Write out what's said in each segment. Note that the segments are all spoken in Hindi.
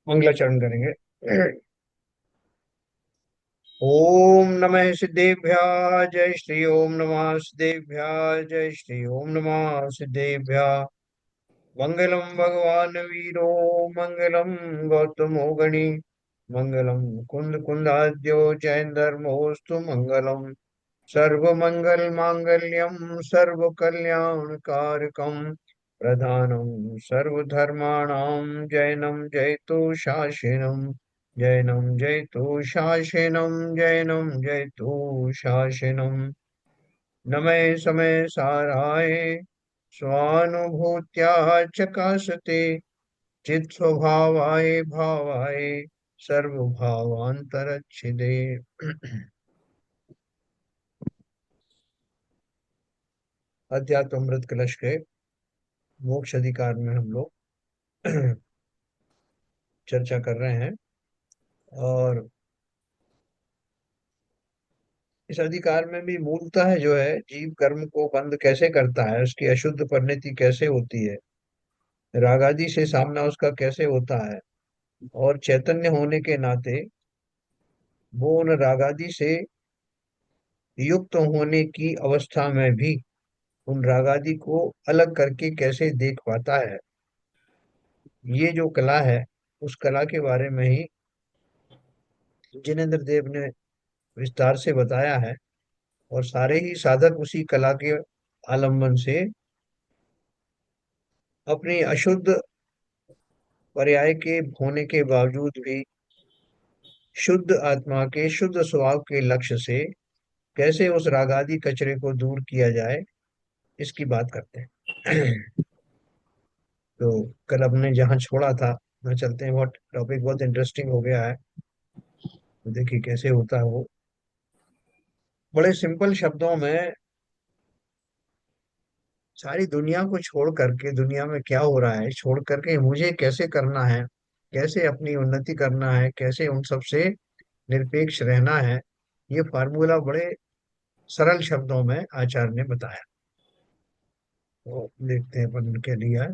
मंगलाचरण करेंगे। ओम नमः सिद्धेभ्यः जय श्री ओम नमः सिद्धेभ्यः जय श्री ओम नमः सिद्धेभ्यः। मंगलम भगवान वीरो मंगलम गौतमो गणी मंगलम कुंद कुंदाद्यो जैन धर्मोस्तु मंगलम सर्व मंगल मांगल्यम सर्व कल्याण कारकम प्रधानम सर्वधर्माणां जैनम जयतु शासनम जैनम जयतु शासनम जैनम जयतु शासनम नमः समय साराय स्वानुभूत्या चकाशते चित् स्वभावाय भावाय सर्वभावांतरच्छिदे। अध्यात्म अमृत कलश के मोक्ष अधिकार में हम लोग चर्चा कर रहे हैं। और इस अधिकार में भी मूलतः जो है जीव कर्म को बंद कैसे करता है, उसकी अशुद्ध परिणति कैसे होती है, रागादि से सामना उसका कैसे होता है, और चैतन्य होने के नाते वो उन रागादि से युक्त होने की अवस्था में भी उन रागादि को अलग करके कैसे देख पाता है। ये जो कला है उस कला के बारे में ही जिनेन्द्र देव ने विस्तार से बताया है। और सारे ही साधक उसी कला के आलंबन से अपनी अशुद्ध पर्याय के होने के बावजूद भी शुद्ध आत्मा के शुद्ध स्वभाव के लक्ष्य से कैसे उस रागादि कचरे को दूर किया जाए, इसकी बात करते हैं। तो कल हमने जहाँ छोड़ा था वहाँ चलते हैं। बहुत टॉपिक बहुत इंटरेस्टिंग हो गया है, तो देखिए कैसे होता है वो। बड़े सिंपल शब्दों में सारी दुनिया को छोड़ करके, दुनिया में क्या हो रहा है छोड़ करके मुझे कैसे करना है, कैसे अपनी उन्नति करना है, कैसे उन सबसे निरपेक्ष रहना है, ये फार्मूला बड़े सरल शब्दों में आचार्य ने बताया। तो देखते हैं अपन क्या लिया है।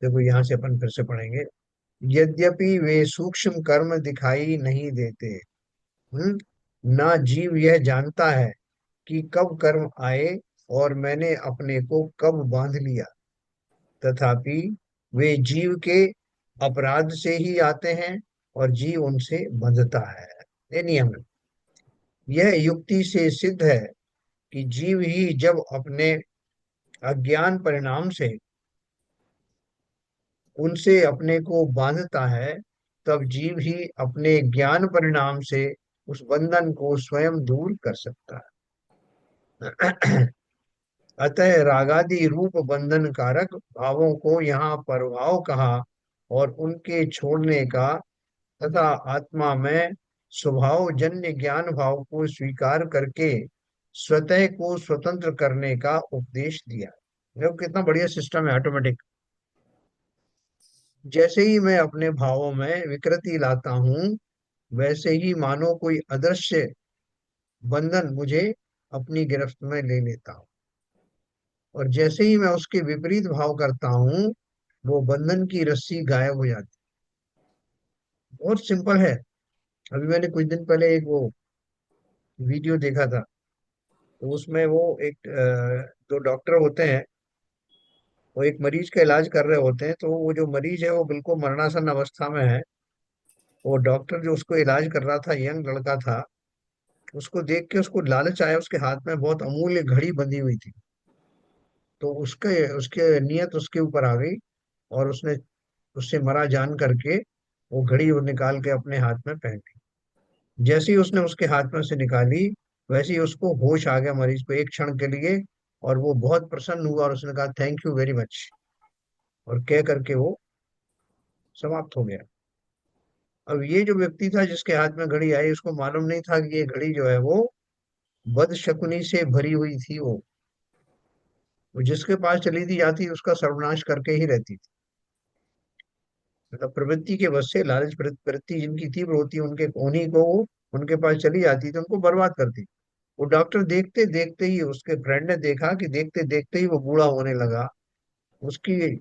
देखो यहाँ से अपन फिर से पढ़ेंगे। यद्यपि वे सूक्ष्म कर्म दिखाई नहीं देते, ना जीव यह जानता है कि कब कर्म आए और मैंने अपने को कब बांध लिया, तथापि वे जीव के अपराध से ही आते हैं और जीव उनसे बंधता है। ये नियम है। यह युक्ति से सिद्ध है कि जीव ही जब अपने अज्ञान परिणाम से उनसे अपने को बांधता है, तब जीव ही अपने ज्ञान परिणाम से उस बंधन को स्वयं दूर कर सकता है। अतः रागादि रूप बंधन कारक भावों को यहाँ परभाव कहा, और उनके छोड़ने का तथा आत्मा में स्वभाव जन्य ज्ञान भाव को स्वीकार करके स्वतः को स्वतंत्र करने का उपदेश दिया। देखो कितना बढ़िया सिस्टम है, ऑटोमेटिक। जैसे ही मैं अपने भावों में विकृति लाता हूँ, वैसे ही मानो कोई अदृश्य बंधन मुझे अपनी गिरफ्त में ले लेता हूँ, और जैसे ही मैं उसके विपरीत भाव करता हूँ, वो बंधन की रस्सी गायब हो जाती है। बहुत सिंपल है। अभी मैंने कुछ दिन पहले एक वो वीडियो देखा था। तो उसमें वो एक दो डॉक्टर होते हैं, वो एक मरीज का इलाज कर रहे होते हैं। तो वो जो मरीज है वो बिल्कुल मरणासन अवस्था में है। वो डॉक्टर जो उसको इलाज कर रहा था, यंग लड़का था, उसको देख के उसको लालच आया। उसके हाथ में बहुत अमूल्य घड़ी बंधी हुई थी। तो उसके उसके नियत उसके ऊपर आ गई, और उसने उससे मरा जान करके वो घड़ी वो निकाल के अपने हाथ में पहन ली। जैसे ही उसने उसके हाथ में से निकाली, वैसे ही उसको होश आ गया मरीज को एक क्षण के लिए। और वो बहुत प्रसन्न हुआ और उसने कहा थैंक यू वेरी मच, और कह करके वो समाप्त हो गया। अब ये जो व्यक्ति था जिसके हाथ में घड़ी आई, उसको मालूम नहीं था कि ये घड़ी जो है वो बदशकुनी से भरी हुई थी। वो जिसके पास चली थी जाती उसका सर्वनाश करके ही रहती थी। मतलब प्रवृत्ति के वश से, लालच प्रवृत्ति जिनकी तीव्र होती है, उनके उन्हीं को उनके पास चली जाती थी, उनको बर्बाद करती। वो डॉक्टर देखते देखते ही, उसके फ्रेंड ने देखा कि देखते देखते ही वो बूढ़ा होने लगा। उसकी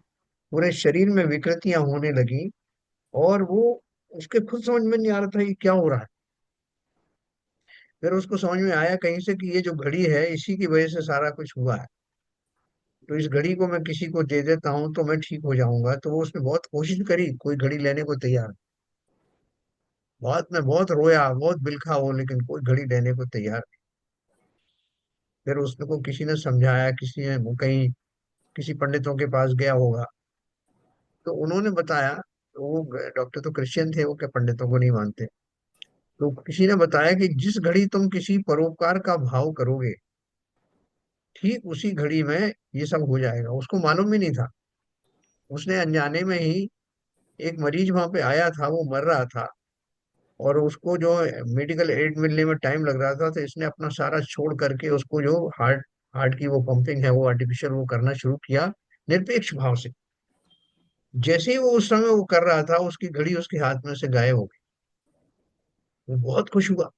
पूरे शरीर में विकृतियां होने लगी। और वो, उसके खुद समझ में नहीं आ रहा था ये क्या हो रहा है। फिर उसको समझ में आया कहीं से कि ये जो घड़ी है इसी की वजह से सारा कुछ हुआ है। तो इस घड़ी को मैं किसी को दे देता हूँ तो मैं ठीक हो जाऊंगा। तो वो, उसने बहुत कोशिश करी, कोई घड़ी लेने को तैयार, बहुत, मैं बहुत रोया, बहुत बिलखा वो, लेकिन कोई घड़ी लेने को तैयार। फिर उसने को किसी ने समझाया, किसी ने, वो कहीं किसी पंडितों के पास गया होगा, तो उन्होंने बताया। तो वो डॉक्टर तो क्रिश्चियन थे, वो क्या पंडितों को नहीं मानते। तो किसी ने बताया कि जिस घड़ी तुम किसी परोपकार का भाव करोगे, ठीक उसी घड़ी में ये सब हो जाएगा। उसको मालूम भी नहीं था। उसने अनजाने में ही, एक मरीज वहां पे आया था, वो मर रहा था, और उसको जो मेडिकल एड मिलने में टाइम लग रहा था, तो इसने अपना सारा छोड़ करके उसको जो हार्ट हार्ट की वो पंपिंग है, वो आर्टिफिशियल वो करना शुरू किया, निरपेक्ष भाव से। जैसे ही वो उस समय वो कर रहा था, उसकी घड़ी उसके हाथ में से गायब हो गई। वो बहुत खुश हुआ।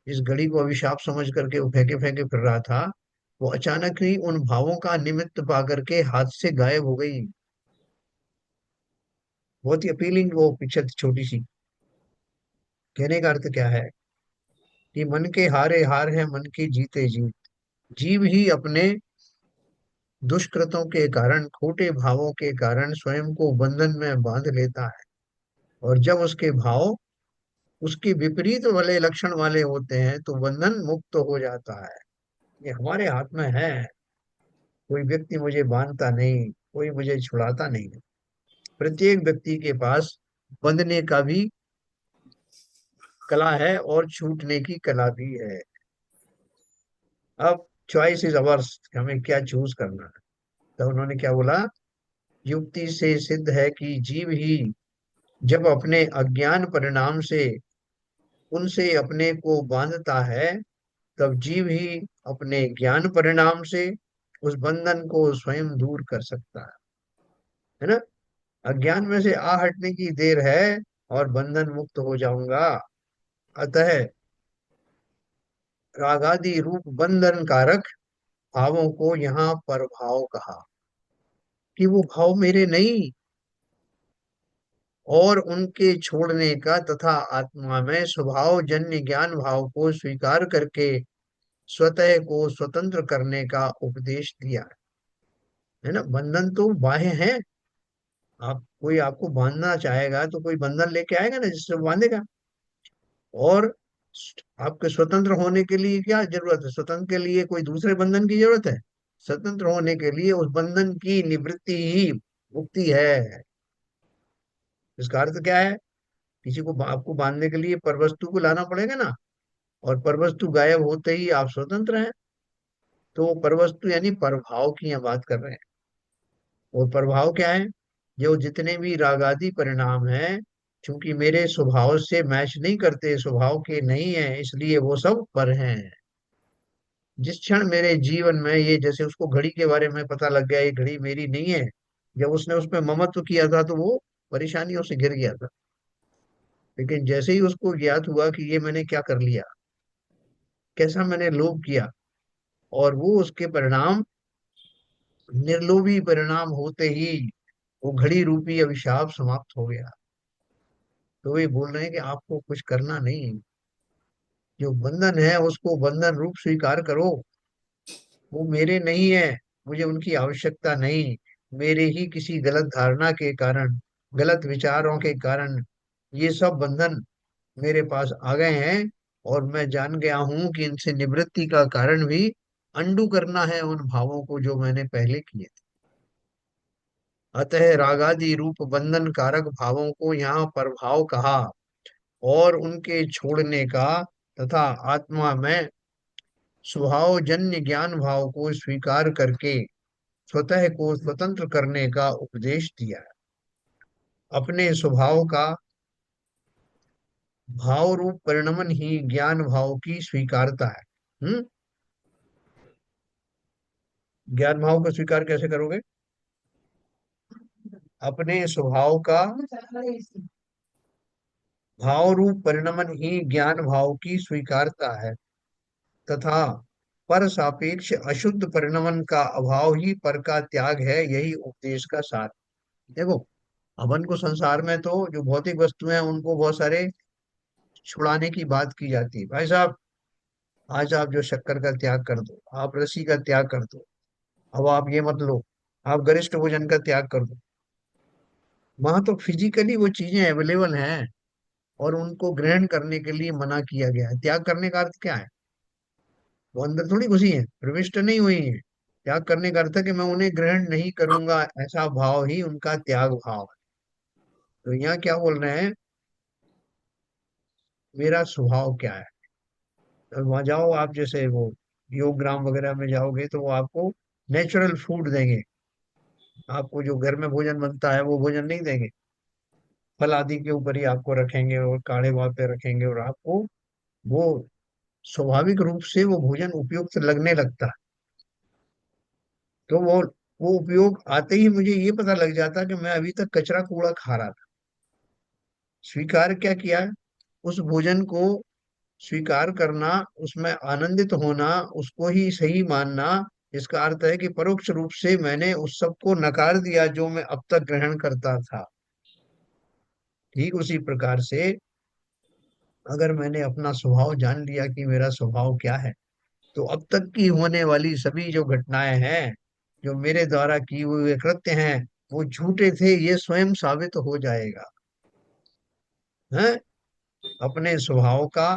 इस घड़ी को अभिशाप समझ करके वो फेंके फेंके फिर रहा था। वो अचानक ही उन भावों का निमित्त पा करके हाथ से गायब हो गई। बहुत ही अपीलिंग वो पिक्चर थी, छोटी सी। कहने का अर्थ क्या है कि मन के हारे हार है, मन की जीते जीत। जीव ही अपने दुष्कृतों के कारण, खोटे भावों के कारण स्वयं को बंधन में बांध लेता है। और जब उसके भाव उसके विपरीत वाले लक्षण वाले होते हैं तो बंधन मुक्त हो जाता है। ये हमारे हाथ में है। कोई व्यक्ति मुझे बांधता नहीं, कोई मुझे छुड़ाता नहीं। प्रत्येक व्यक्ति के पास बंधने का भी कला है और छूटने की कला भी है। अब चॉइस इज अवर्स, हमें क्या चूज करना है। तो उन्होंने क्या बोला, युक्ति से सिद्ध है कि जीव ही जब अपने अज्ञान परिणाम से उनसे अपने को बांधता है, तब जीव ही अपने ज्ञान परिणाम से उस बंधन को स्वयं दूर कर सकता है ना। अज्ञान में से आ हटने की देर है और बंधन मुक्त हो जाऊंगा। अतः रागादि रूप बंधन कारक भावों को यहाँ पर भाव कहा, कि वो भाव मेरे नहीं, और उनके छोड़ने का तथा आत्मा में स्वभाव जन्य ज्ञान भाव को स्वीकार करके स्वतः को स्वतंत्र करने का उपदेश दिया है ना। बंधन तो बाह्य है। आप, कोई आपको बांधना चाहेगा तो कोई बंधन लेके आएगा ना, जिससे वो बांधेगा। और आपके स्वतंत्र होने के लिए क्या जरूरत है? स्वतंत्र के लिए कोई दूसरे बंधन की जरूरत है? स्वतंत्र होने के लिए उस बंधन की निवृत्ति ही मुक्ति है। इसका अर्थ क्या है? किसी को आपको बांधने के लिए परवस्तु को लाना पड़ेगा ना, और परवस्तु गायब होते ही आप स्वतंत्र हैं। तो परवस्तु यानी प्रभाव की हम बात कर रहे हैं। और प्रभाव क्या है? जो जितने भी रागादि परिणाम हैं, क्योंकि मेरे स्वभाव से मैच नहीं करते, स्वभाव के नहीं है, इसलिए वो सब पर हैं। जिस क्षण मेरे जीवन में ये, जैसे उसको घड़ी के बारे में पता लग गया ये घड़ी मेरी नहीं है, जब उसने उस पर ममत्व किया था तो वो परेशानियों से घिर गया था। लेकिन जैसे ही उसको ज्ञात हुआ कि ये मैंने क्या कर लिया, कैसा मैंने लोभ किया, और वो उसके परिणाम निर्लोभी परिणाम होते ही वो घड़ी रूपी अभिशाप समाप्त हो गया। तो वे बोल रहे हैं कि आपको कुछ करना नहीं। जो बंधन है उसको बंधन रूप स्वीकार करो। वो मेरे नहीं है, मुझे उनकी आवश्यकता नहीं। मेरे ही किसी गलत धारणा के कारण, गलत विचारों के कारण ये सब बंधन मेरे पास आ गए हैं। और मैं जान गया हूं कि इनसे निवृत्ति का कारण भी अंडू करना है उन भावों को जो मैंने पहले किए थे। अतः रागादि रूप बंधन कारक भावों को यहाँ प्रभाव कहा, और उनके छोड़ने का तथा आत्मा में स्वभाव जन्य ज्ञान भाव को स्वीकार करके स्वतः को स्वतंत्र करने का उपदेश दिया है। अपने स्वभाव का भाव रूप परिणमन ही ज्ञान भाव की स्वीकारता है। ज्ञान भाव को स्वीकार कैसे करोगे? अपने स्वभाव का भाव रूप परिणमन ही ज्ञान भाव की स्वीकारता है, तथा पर सापेक्ष अशुद्ध परिणमन का अभाव ही पर का त्याग है, यही उपदेश का सार। देखो, अपन को संसार में तो जो भौतिक वस्तुएं हैं उनको बहुत सारे छुड़ाने की बात की जाती है। भाई साहब, आज आप जो शक्कर का त्याग कर दो, आप रस्सी का त्याग कर दो, अब आप ये मत लो, आप गरिष्ठ भोजन का त्याग कर दो। वहां तो फिजिकली वो चीजें अवेलेबल हैं और उनको ग्रहण करने के लिए मना किया गया है। त्याग करने का अर्थ क्या है? वो अंदर थोड़ी घुसी है, प्रविष्ट नहीं हुई है। त्याग करने का अर्थ है कि मैं उन्हें ग्रहण नहीं करूंगा, ऐसा भाव ही उनका त्याग भाव है। तो यहाँ क्या बोल रहे हैं, मेरा स्वभाव क्या है। तो वहां जाओ आप, जैसे वो योग ग्राम वगैरह में जाओगे तो वो आपको नेचुरल फूड देंगे। आपको जो घर में भोजन बनता है वो भोजन नहीं देंगे। फल आदि के ऊपर ही आपको रखेंगे और काढ़े वहां पे रखेंगे, और आपको वो स्वाभाविक रूप से वो भोजन उपयुक्त लगने लगता है। तो वो उपयोग आते ही मुझे ये पता लग जाता कि मैं अभी तक कचरा कूड़ा खा रहा था। स्वीकार क्या किया? उस भोजन को स्वीकार करना, उसमें आनंदित होना, उसको ही सही मानना। इसका अर्थ है कि परोक्ष रूप से मैंने उस सब को नकार दिया जो मैं अब तक ग्रहण करता था। ठीक उसी प्रकार से अगर मैंने अपना स्वभाव जान लिया कि मेरा स्वभाव क्या है, तो अब तक की होने वाली सभी जो घटनाएं हैं, जो मेरे द्वारा किए हुए कृत्य हैं, वो झूठे थे, ये स्वयं साबित हो जाएगा। है, अपने स्वभाव का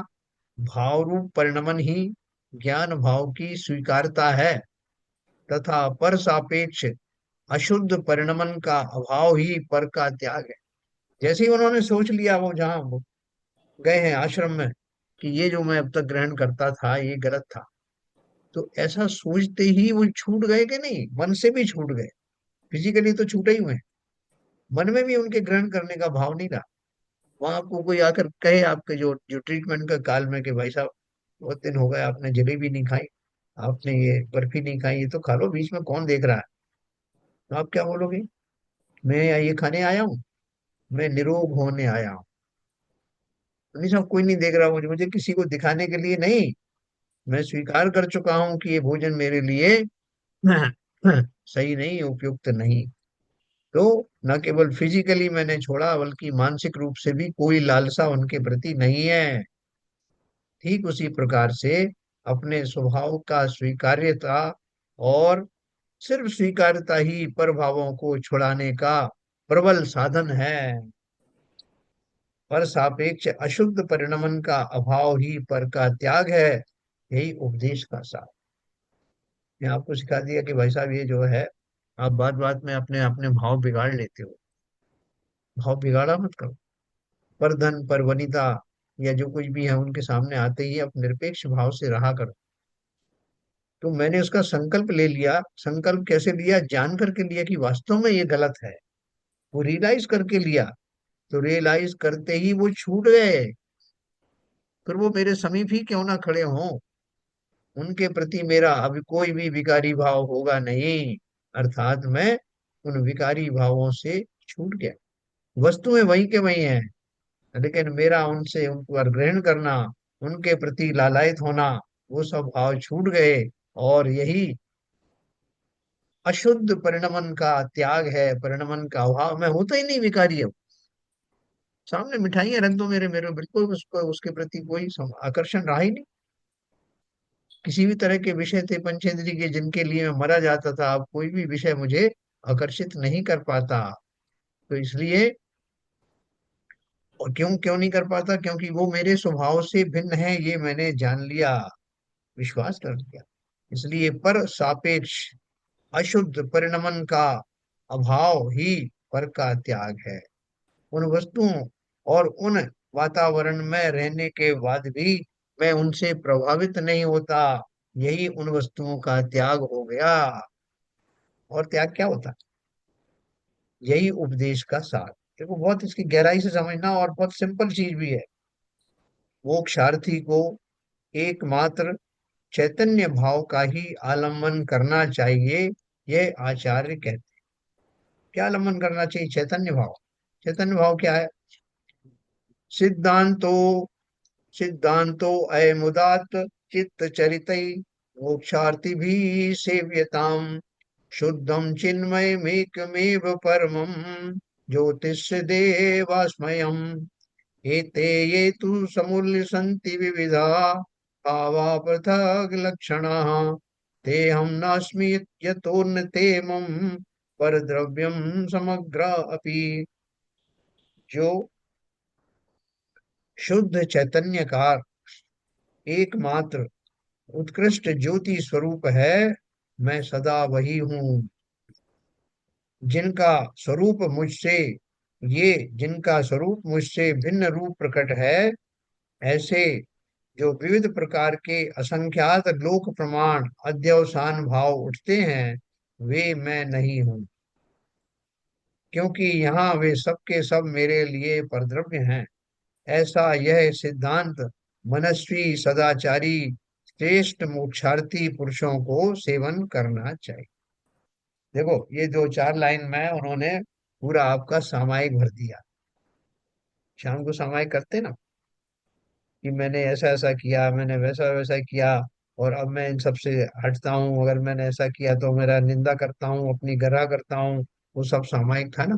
भाव रूप परिणमन ही ज्ञान भाव की स्वीकारता है, तथा पर सापेक्ष अशुद्ध परिणमन का अभाव ही पर का त्याग है। जैसे ही उन्होंने सोच लिया, वो जहाँ वो गए हैं आश्रम में, कि ये जो मैं अब तक ग्रहण करता था ये गलत था, तो ऐसा सोचते ही वो छूट गए कि नहीं, मन से भी छूट गए। फिजिकली तो छूटे ही हुए हैं, मन में भी उनके ग्रहण करने का भाव नहीं रहा। वहां आपको कोई आकर कहे आपके जो जो ट्रीटमेंट का काल में कि भाई साहब, बहुत दिन हो गए आपने जलेबी नहीं खाई, आपने ये बर्फी नहीं खाई, ये तो खा लो, बीच में कौन देख रहा है। तो आप क्या बोलोगे? मैं ये खाने आया हूँ, मैं निरोग होने आया हूँ। नहीं साहब, कोई नहीं देख रहा, मुझे मुझे किसी को दिखाने के लिए नहीं। मैं स्वीकार कर चुका हूँ कि ये भोजन मेरे लिए सही नहीं, उपयुक्त नहीं। तो न केवल फिजिकली मैंने छोड़ा, बल्कि मानसिक रूप से भी कोई लालसा उनके प्रति नहीं है। ठीक उसी प्रकार से अपने स्वभाव का स्वीकार्यता और सिर्फ स्वीकार्यता ही पर भावों को छुड़ाने का प्रबल साधन है। पर सापेक्ष अशुद्ध परिणमन का अभाव ही पर का त्याग है, यही उपदेश का सार। मैं आपको सिखा दिया कि भाई साहब ये जो है, आप बात बात में अपने अपने भाव बिगाड़ लेते हो। भाव बिगाड़ा मत करो। पर धन पर वनिता या जो कुछ भी है उनके सामने आते ही आप निरपेक्ष भाव से रहा करो। तो मैंने उसका संकल्प ले लिया। संकल्प कैसे लिया? जान करके लिया कि वास्तव में ये गलत है। वो रियलाइज करके लिया। तो रियलाइज करते ही वो छूट गए। फिर वो मेरे समीप ही क्यों ना खड़े हों, उनके प्रति मेरा अभी कोई भी विकारी भाव होगा नहीं। अर्थात मैं उन विकारी भावों से छूट गया। वस्तुएं वही के वही हैं, लेकिन मेरा उनसे उन पर ग्रहण करना, उनके प्रति लालायित होना, वो सब भाव छूट गए। और यही अशुद्ध परिणमन का त्याग है, परिणमन का अभाव। मैं होता ही नहीं विकारी अब। सामने मिठाइयां रख दो मेरे मेरे बिल्कुल उसको उसके प्रति कोई आकर्षण रहा ही नहीं। किसी भी तरह के विषय थे पंचेंद्रिय के जिनके लिए मैं मरा जाता था, अब कोई भी विषय मुझे आकर्षित नहीं कर पाता। तो इसलिए, और क्यों क्यों नहीं कर पाता? क्योंकि वो मेरे स्वभाव से भिन्न है, ये मैंने जान लिया, विश्वास कर लिया। इसलिए पर सापेक्ष अशुद्ध परिणमन का अभाव ही पर का त्याग है। उन वस्तुओं और उन वातावरण में रहने के बाद भी मैं उनसे प्रभावित नहीं होता, यही उन वस्तुओं का त्याग हो गया। और त्याग क्या होता है? यही उपदेश का सार। देखो, बहुत इसकी गहराई से समझना, और बहुत सिंपल चीज भी है। मोक्षार्थी को एकमात्र चैतन्य भाव का ही आलम्बन करना चाहिए, यह आचार्य कहते हैं। क्या आलम्बन करना चाहिए? चैतन्य भाव। चैतन्य भाव क्या है? सिद्धांतो सिद्धांतो अयमुदात चित्त चरितै मोक्षार्थी भी सेव्यताम शुद्धम चिन्मयमेकमेव परमं ज्योतिष देवास्मयम् एते ये तु समूल्य सन्ति विविधा भावा पृथक् लक्षणाः तेऽहं नास्मि यतोन्नते मम परद्रव्यं समग्र अपि। जो शुद्ध चैतन्य का एकमात्र उत्कृष्ट ज्योति स्वरूप है, मैं सदा वही हूँ। जिनका स्वरूप मुझसे ये जिनका स्वरूप मुझसे भिन्न रूप प्रकट है, ऐसे जो विविध प्रकार के असंख्यात लोक प्रमाण अध्यवसान भाव उठते हैं, वे मैं नहीं हूँ, क्योंकि यहाँ वे सब के सब मेरे लिए परद्रव्य हैं। ऐसा यह सिद्धांत मनस्वी सदाचारी श्रेष्ठ मोक्षार्थी पुरुषों को सेवन करना चाहिए। देखो, ये जो चार लाइन में उन्होंने पूरा आपका सामायिक भर दिया। शाम को सामायिक करते ना, कि मैंने ऐसा ऐसा किया, मैंने वैसा वैसा किया, और अब मैं इन सब से हटता हूँ, अगर मैंने ऐसा किया तो मेरा निंदा करता हूँ, अपनी गर्हा करता हूँ। वो सब सामायिक था ना।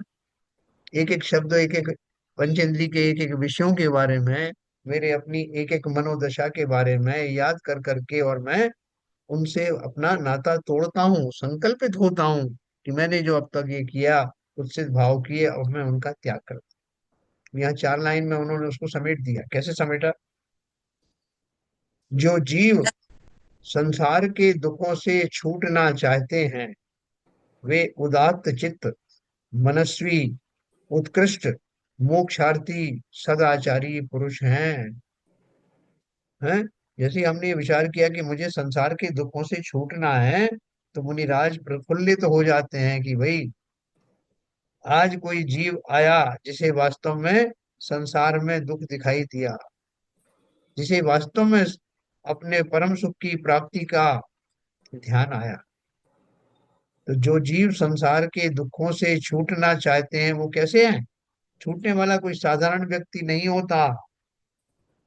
एक एक शब्द, एक एक पंचेंद्री के एक एक विषयों के बारे में, मेरे अपनी एक एक मनोदशा के बारे में याद कर करके, और मैं उनसे अपना नाता तोड़ता हूँ, संकल्पित होता हूँ कि मैंने जो अब तक ये किया, कुत्सित भाव किए, अब मैं उनका त्याग करता हूँ। यहाँ चार लाइन में उन्होंने उसको समेट दिया। कैसे समेटा? जो जीव संसार के दुखों से छूटना चाहते हैं, वे उदात्त चित्त, मनस्वी, उत्कृष्ट, मोक्षार्थी, सदाचारी पुरुष हैं। हैं? जैसे हमने ये विचार किया कि मुझे संसार के दुखों से छूटना है, तो मुनिराज प्रफुल्लित हो जाते हैं कि भाई, आज कोई जीव आया जिसे वास्तव में संसार में दुख दिखाई दिया, जिसे वास्तव में अपने परम सुख की प्राप्ति का ध्यान आया। तो जो जीव संसार के दुखों से छूटना चाहते हैं, वो कैसे हैं? छूटने वाला कोई साधारण व्यक्ति नहीं होता।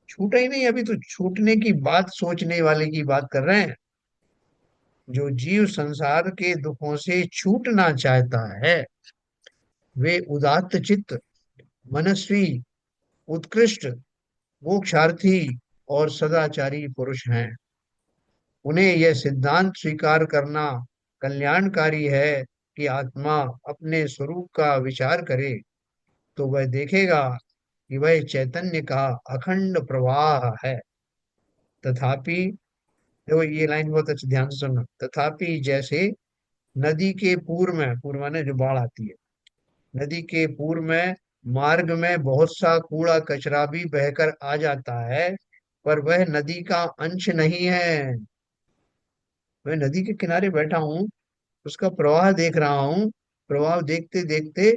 छूटा ही नहीं, अभी तो छूटने की बात सोचने वाले की बात कर रहे हैं। जो जीव संसार के दुखों से छूटना चाहता है, वे उदात्त चित्त, मनस्वी, उत्कृष्ट, मोक्षार्थी और सदाचारी पुरुष हैं। उन्हें यह सिद्धांत स्वीकार करना कल्याणकारी है कि आत्मा अपने स्वरूप का विचार करे, तो वह देखेगा कि वह चैतन्य का अखंड प्रवाह है। तथापि, देखो ये लाइन बहुत अच्छी ध्यान से सुनना। तथापि जैसे नदी के पूर्व में, पूर्व माने जो बाढ़ आती है, नदी के पूर्व में मार्ग में बहुत सा कूड़ा कचरा भी बहकर आ जाता है, पर वह नदी का अंश नहीं है। मैं नदी के किनारे बैठा हूँ, उसका प्रवाह देख रहा हूँ। प्रवाह देखते देखते,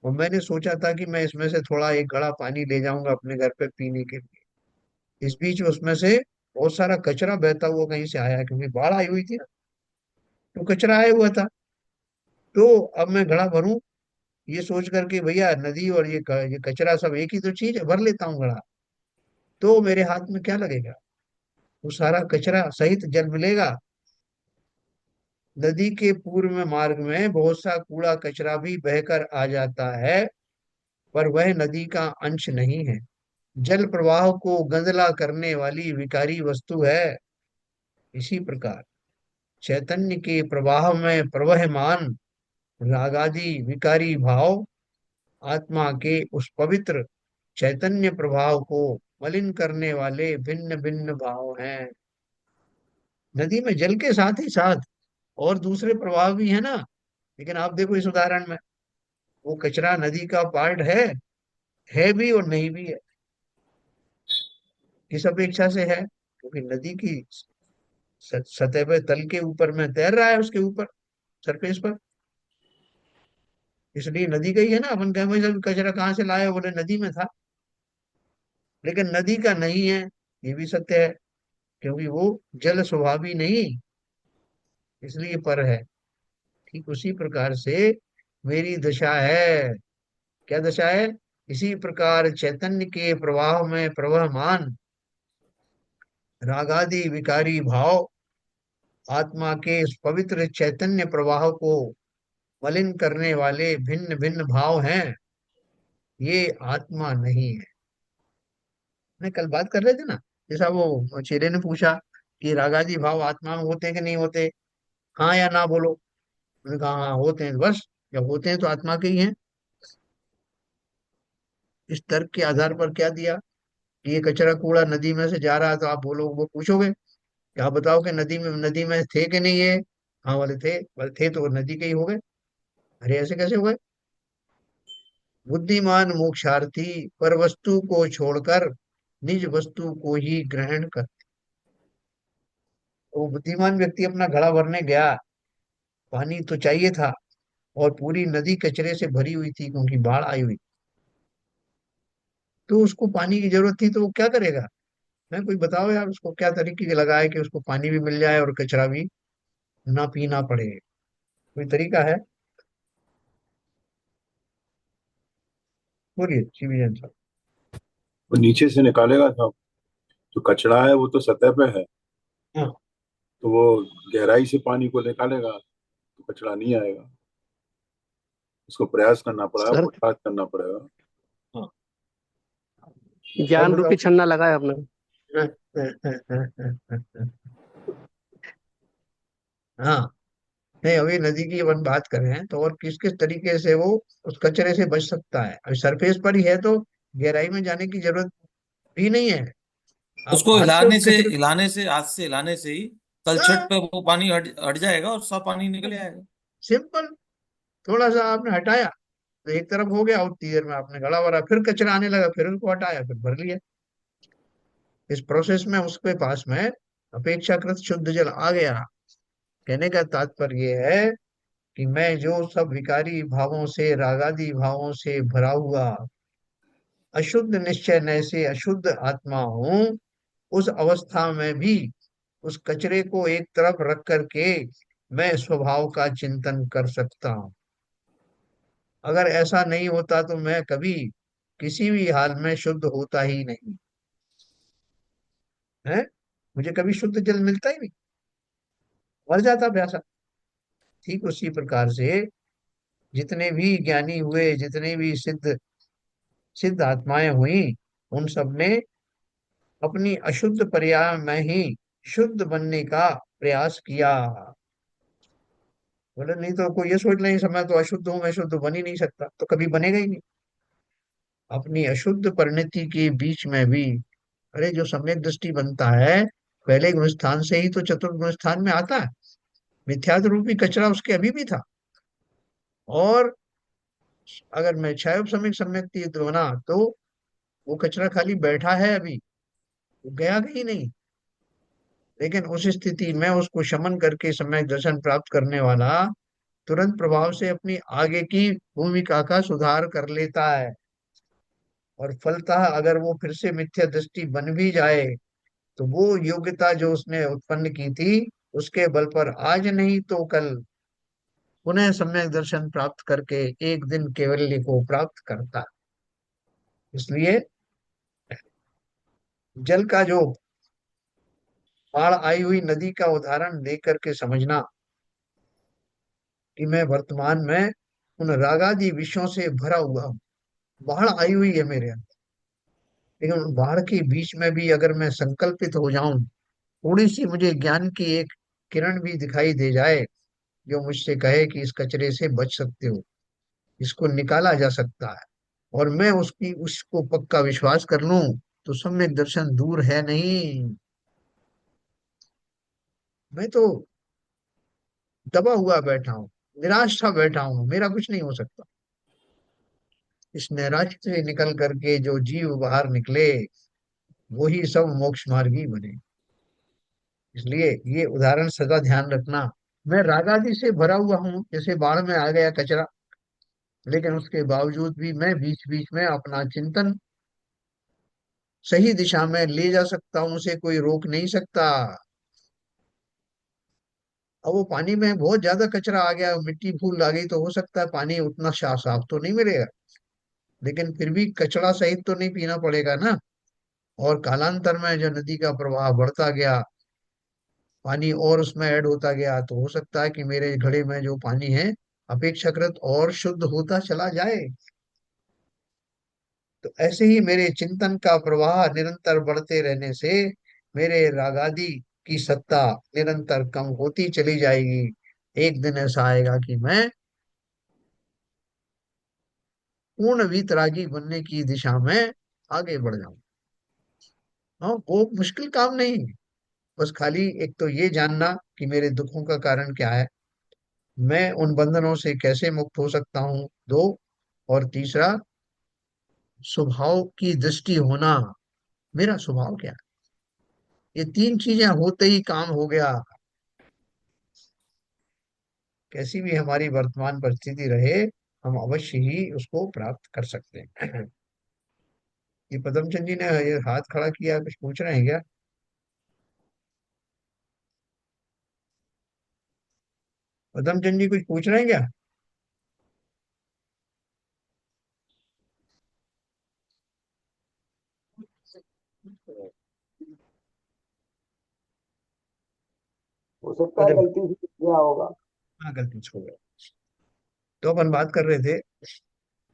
और मैंने सोचा था कि मैं इसमें से थोड़ा एक घड़ा पानी ले जाऊंगा अपने घर पे पीने के लिए। इस बीच उसमें से बहुत सारा कचरा बहता हुआ कहीं से आया, क्योंकि बाढ़ आई हुई थी ना, तो कचरा आया हुआ था। तो अब मैं घड़ा भरूं, ये सोच करके भैया नदी और ये कचरा सब एक ही तो चीज है, भर लेता हूँ घड़ा। तो मेरे हाथ में क्या लगेगा? वो सारा कचरा सहित जल मिलेगा। नदी के पूर्व में मार्ग में बहुत सा कूड़ा कचरा भी बहकर आ जाता है, पर वह नदी का अंश नहीं है। जल प्रवाह को गंदला करने वाली विकारी वस्तु है। इसी प्रकार चैतन्य के प्रवाह में प्रवहमान रागादि विकारी भाव आत्मा के उस पवित्र चैतन्य प्रभाव को मलिन करने वाले भिन्न भिन्न भाव हैं। नदी में जल के साथ ही साथ और दूसरे प्रभाव भी है ना। लेकिन आप देखो इस उदाहरण में, वो कचरा नदी का पार्ट है भी और नहीं भी है। किस अपेक्षा से है? क्योंकि नदी की सतह पे, तल के ऊपर में तैर रहा है, उसके ऊपर, सरफेस पर। इसलिए नदी का ही है ना। अपन कहें भाई साहब कचरा कहाँ से लाए, बोले नदी में था। लेकिन नदी का नहीं है, ये भी सत्य है, क्योंकि वो जल स्वभावी नहीं, इसलिए पर है। ठीक उसी प्रकार से मेरी दशा है। क्या दशा है? इसी प्रकार चैतन्य के प्रवाह में प्रवहमान रागादि विकारी भाव आत्मा के इस पवित्र चैतन्य प्रवाह को मलिन करने वाले भिन्न भिन्न भाव हैं, ये आत्मा नहीं है। मैं कल बात कर रहे थे ना, जैसा वो चेले ने पूछा कि रागादि भाव आत्मा में होते हैं कि नहीं होते, हाँ या ना बोलो। मैंने कहा हाँ होते हैं, बस जब होते हैं तो आत्मा के ही हैं। इस तर्क के आधार पर क्या दिया कि ये कचरा कूड़ा नदी में से जा रहा है, तो आप बोलो, वो पूछोगे कि आप बताओ कि नदी में थे कि नहीं है, हाँ वाले थे, बोले थे तो वो नदी के ही हो गए। अरे ऐसे कैसे हो गए? बुद्धिमान मोक्षार्थी पर वस्तु को छोड़कर निज वस्तु को ही ग्रहण कर। वो बुद्धिमान व्यक्ति अपना घड़ा भरने गया, पानी तो चाहिए था, और पूरी नदी कचरे से भरी हुई थी क्योंकि बाढ़ आई हुई, तो उसको पानी की जरूरत थी, तो वो क्या करेगा? मैं कोई बताओ यार, उसको क्या तरीके लगाए कि उसको पानी भी मिल जाए और कचरा भी ना पीना पड़े? कोई तरीका है? बोलिए शिवजन साहब। वो नीचे से निकालेगा सब। जो कचरा है वो तो सतह पे है, हाँ। तो वो गहराई से पानी को निकालेगा तो कचरा नहीं आएगा। उसको प्रयास करना पड़ेगा, सर, पुरुषार्थ करना पड़ेगा। हाँ। और ज्ञान बताओ। रूपी छन्ना लगा है आपने। हाँ। नहीं, अभी नदी की अपन बात कर रहे हैं, तो और किस किस तरीके से वो उस कचरे से बच सकता है? अभी सरफेस पर ही है तो गहराई में जाने की जरूरत भी नहीं है। आप उसको हाथ से उस कचरे। हिलाने से, हाथ से हिलाने से ही तलछट हाँ, पे वो पानी हट जाएगा और साफ पानी निकल आएगा। सिंपल। थोड़ा सा आपने हटाया तो एक तरफ हो गया, उतनी देर में आपने गला भरा, फिर कचरा आने लगा, फिर उसको हटाया, फिर भर लिया। इस प्रोसेस में उसके पास में अपेक्षाकृत शुद्ध जल आ गया। कहने का तात्पर्य ये है कि मैं जो सब विकारी भावों से, रागादि भावों से भरा हुआ अशुद्ध निश्चय से अशुद्ध आत्मा हूं, उस अवस्था में भी उस कचरे को एक तरफ रख करके मैं स्वभाव का चिंतन कर सकता हूं। अगर ऐसा नहीं होता तो मैं कभी किसी भी हाल में शुद्ध होता ही नहीं है। मुझे कभी शुद्ध जल मिलता ही नहीं, मर जाता प्यासा। ठीक उसी प्रकार से जितने भी ज्ञानी हुए, जितने भी सिद्ध सिद्ध आत्माएं हुई, उन सब ने अपनी अशुद्ध पर्याय में ही शुद्ध बनने का प्रयास किया। बोले नहीं तो कोई ये सोच नहीं, समय तो अशुद्ध हूं, मैं शुद्ध बन ही नहीं सकता, तो कभी बनेगा ही नहीं। अपनी अशुद्ध परिणति के बीच में भी, अरे जो सम्यक दृष्टि बनता है, पहले गुण स्थान से ही तो चतुर्थ गुण स्थान में आता है। मिथ्यात्व रूपी कचरा उसके अभी भी था, और अगर मैं क्षय सम्यक सम्यक तीर्थ बना तो वो कचरा खाली बैठा है अभी, वो गया कहीं नहीं। लेकिन उस स्थिति में उसको शमन करके सम्यक दर्शन प्राप्त करने वाला तुरंत प्रभाव से अपनी आगे की भूमिका का सुधार कर लेता है। और फलतः अगर वो फिर से मिथ्या दृष्टि बन भी जाए, तो वो योग्यता जो उसने उत्पन्न की थी, उसके बल पर आज नहीं तो कल पुनः सम्यक दर्शन प्राप्त करके एक दिन कैवल्य को प्राप्त करता। इसलिए जल का जो बाढ़ आई हुई नदी का उदाहरण देकर के समझना कि मैं वर्तमान में उन रागादि विषयों से भरा हुआ हूँ। बाढ़ आई हुई है मेरे अंदर, लेकिन उन बाढ़ के बीच में भी अगर मैं संकल्पित हो जाऊं, थोड़ी सी मुझे ज्ञान की एक किरण भी दिखाई दे जाए, जो मुझसे कहे कि इस कचरे से बच सकते हो, इसको निकाला जा सकता है, और मैं उसको पक्का विश्वास कर लूं, तो सम्यक दर्शन दूर है नहीं। मैं तो दबा हुआ बैठा हूँ, निराश सा बैठा हूँ, मेरा कुछ नहीं हो सकता। इस नैराश्य से निकल करके जो जीव बाहर निकले, वही सब मोक्ष मार्गी बने। इसलिए ये उदाहरण सदा ध्यान रखना। मैं रागादि से भरा हुआ हूँ, जैसे बाढ़ में आ गया कचरा, लेकिन उसके बावजूद भी मैं बीच बीच में अपना चिंतन सही दिशा में ले जा सकता हूँ, उसे कोई रोक नहीं सकता। अब वो पानी में बहुत ज्यादा कचरा आ गया, मिट्टी फूल आ गई, तो हो सकता है पानी उतना साफ तो नहीं मिलेगा, लेकिन फिर भी कचरा सहित तो नहीं पीना पड़ेगा ना। और कालांतर में जो नदी का प्रवाह बढ़ता गया, पानी और उसमें ऐड होता गया, तो हो सकता है कि मेरे घड़े में जो पानी है अपेक्षाकृत और शुद्ध होता चला जाए। तो ऐसे ही मेरे चिंतन का प्रवाह निरंतर बढ़ते रहने से मेरे रागादि की सत्ता निरंतर कम होती चली जाएगी। एक दिन ऐसा आएगा कि मैं पूर्ण वीतरागी बनने की दिशा में आगे बढ़ जाऊं। हाँ, वो मुश्किल काम नहीं है। बस खाली एक तो ये जानना कि मेरे दुखों का कारण क्या है, मैं उन बंधनों से कैसे मुक्त हो सकता हूँ, दो, और तीसरा, स्वभाव की दृष्टि होना, मेरा स्वभाव क्या है। ये तीन चीजें होते ही काम हो गया। कैसी भी हमारी वर्तमान परिस्थिति रहे, हम अवश्य ही उसको प्राप्त कर सकते हैं। ये पदमचंद जी ने ये हाथ खड़ा किया, कुछ पूछ रहे हैं क्या? पदमचंद जी कुछ पूछ रहे हैं क्या? हो सकता है अरे वाह, गलती से किया होगा। हाँ, गलती से हो गया। तो अपन बात कर रहे थे,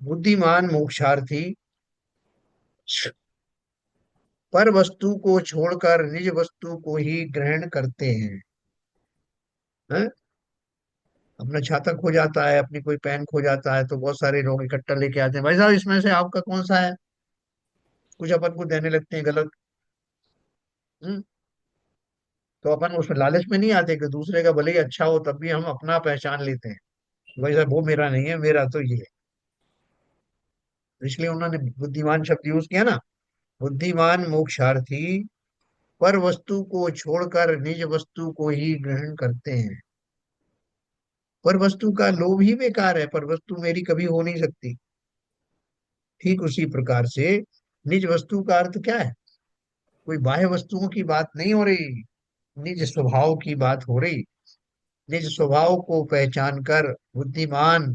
बुद्धिमान मोक्षार्थी पर वस्तु को छोड़कर निज वस्तु को ही ग्रहण करते हैं। अपना छाता खो जाता है, अपनी कोई पेन खो जाता है, तो बहुत सारे लोग इकट्ठा लेके आते हैं, भाई साहब इसमें से आपका कौन सा है, कुछ अपन को देने लगते हैं गलत। हम्म तो अपन उसमें लालच में नहीं आते कि दूसरे का भले ही अच्छा हो, तब भी हम अपना पहचान लेते हैं, भाई साहब वो मेरा नहीं है, मेरा तो ये है। तो इसलिए उन्होंने बुद्धिमान शब्द यूज किया ना। बुद्धिमान मोक्षार्थी पर वस्तु को छोड़कर निज वस्तु को ही ग्रहण करते हैं। पर वस्तु का लोभ ही बेकार है, पर वस्तु मेरी कभी हो नहीं सकती। ठीक उसी प्रकार से निज वस्तु का अर्थ क्या है? कोई बाह्य वस्तुओं की बात नहीं हो रही, निज स्वभाव की बात हो रही। निज स्वभाव को पहचान कर बुद्धिमान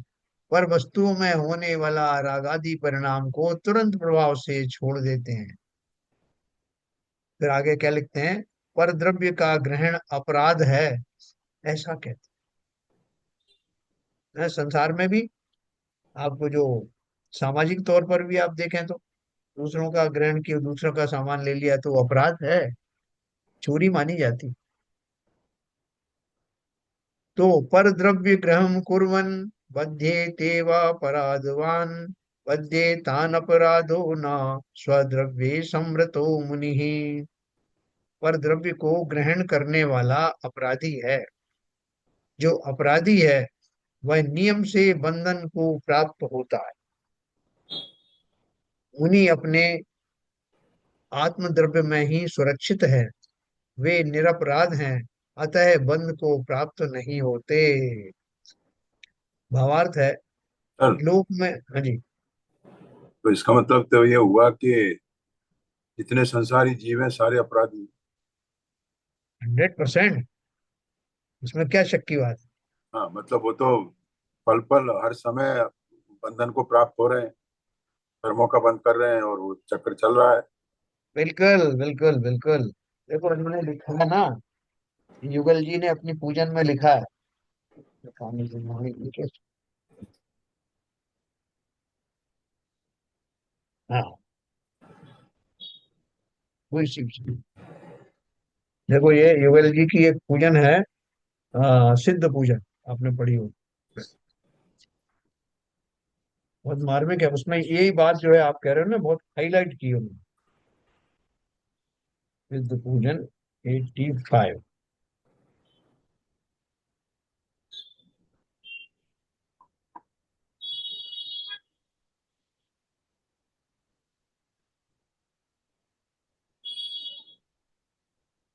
पर वस्तुओं में होने वाला रागादि परिणाम को तुरंत प्रभाव से छोड़ देते हैं। फिर आगे क्या लिखते हैं? पर द्रव्य का ग्रहण अपराध है, ऐसा कहते हैं। संसार में भी आपको जो सामाजिक तौर पर भी आप देखें तो दूसरों का ग्रहण किया, दूसरों का सामान ले लिया तो वो अपराध है, चोरी मानी जाती। तो पर द्रव्य ग्रहम कुर्वन् बध्येते वापराधवान् बध्येतान् अपराधो न स्वद्रव्ये समृतो मुनिः। पर द्रव्य को ग्रहण करने वाला अपराधी है। जो अपराधी है वह नियम से बंधन को प्राप्त होता है। मुनि अपने आत्म द्रव्य में ही सुरक्षित है, वे निरपराध हैं, अतः बंध को प्राप्त नहीं होते। भावार्थ है, सर, लोक में, हाँ जी, तो इसका मतलब तो ये हुआ कि जितने संसारी जीव हैं सारे अपराधी हैं। 100%। इसमें क्या शक की बात है? हाँ, मतलब वो तो पल पल हर समय बंधन को प्राप्त हो रहे हैं, कर्मों का बंध कर रहे हैं और वो चक्र चल रहा है। बिल्कुल बिल्कुल बिल्कुल। देखो इन्होंने लिखा है ना, युगल जी ने अपनी पूजन में लिखा है। कहानी से कहानी लिखे। हाँ, वही शिव जी। देखो ये युगल जी की एक पूजन है, सिद्ध पूजन, आपने पढ़ी हो, बहुत मार्मिक है। उसमें यही बात जो है आप कह रहे हो ना, बहुत हाईलाइट की उन्होंने। सिद्ध पूजन 85।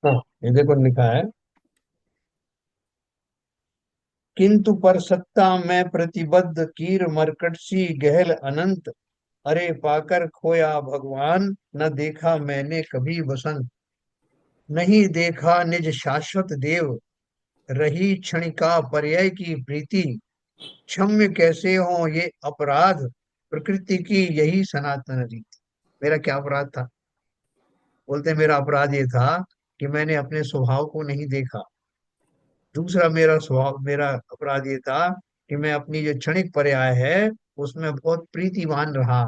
हाँ, ये देखो लिखा है, किंतु पर सत्ता में प्रतिबद्ध कीर मरकट सी गहल अनंत, अरे पाकर खोया भगवान, न देखा मैंने कभी वसंत। नहीं देखा निज शाश्वत देव, रही क्षणिका पर्याय की प्रीति, क्षम्य कैसे हो ये अपराध, प्रकृति की यही सनातन रीति। मेरा क्या अपराध था? बोलते मेरा अपराध ये था कि मैंने अपने स्वभाव को नहीं देखा। दूसरा मेरा अपराध ये था कि मैं अपनी जो क्षणिक पर्याय है उसमें बहुत प्रीतिवान रहा,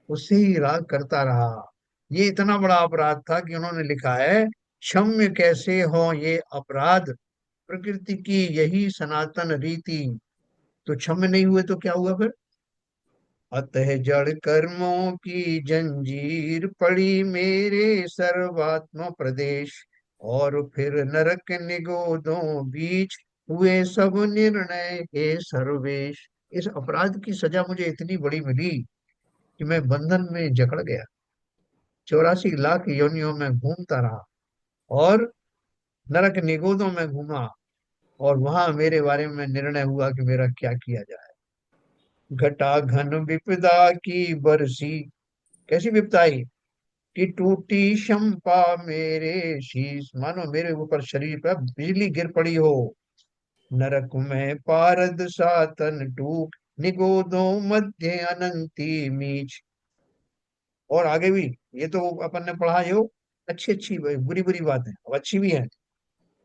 उससे ही राग करता रहा। ये इतना बड़ा अपराध था कि उन्होंने लिखा है, क्षम्य कैसे हो ये अपराध, प्रकृति की यही सनातन रीति। तो क्षम्य नहीं हुए तो क्या हुआ फिर? अतः जड़ कर्मों की जंजीर पड़ी मेरे सर्वात्म प्रदेश, और फिर नरक निगोदों बीच हुए सब निर्णय हे सर्वेश। इस अपराध की सजा मुझे इतनी बड़ी मिली कि मैं बंधन में जकड़ गया, 84 लाख योनियों में घूमता रहा, और नरक निगोदों में घूमा, और वहां मेरे बारे में निर्णय हुआ कि मेरा क्या किया जाए। घटा घन विपदा की बरसी, कैसी विपदा आई कि टूटी शंपा मेरे शीश, मानो मेरे ऊपर शरीर पर बिजली गिर पड़ी हो। नरक में पारद सातन टूक, निगोदों मध्य अनंती मीच। और आगे भी, ये तो अपन ने पढ़ा जो अच्छी अच्छी बुरी बुरी बातें, अब अच्छी भी है।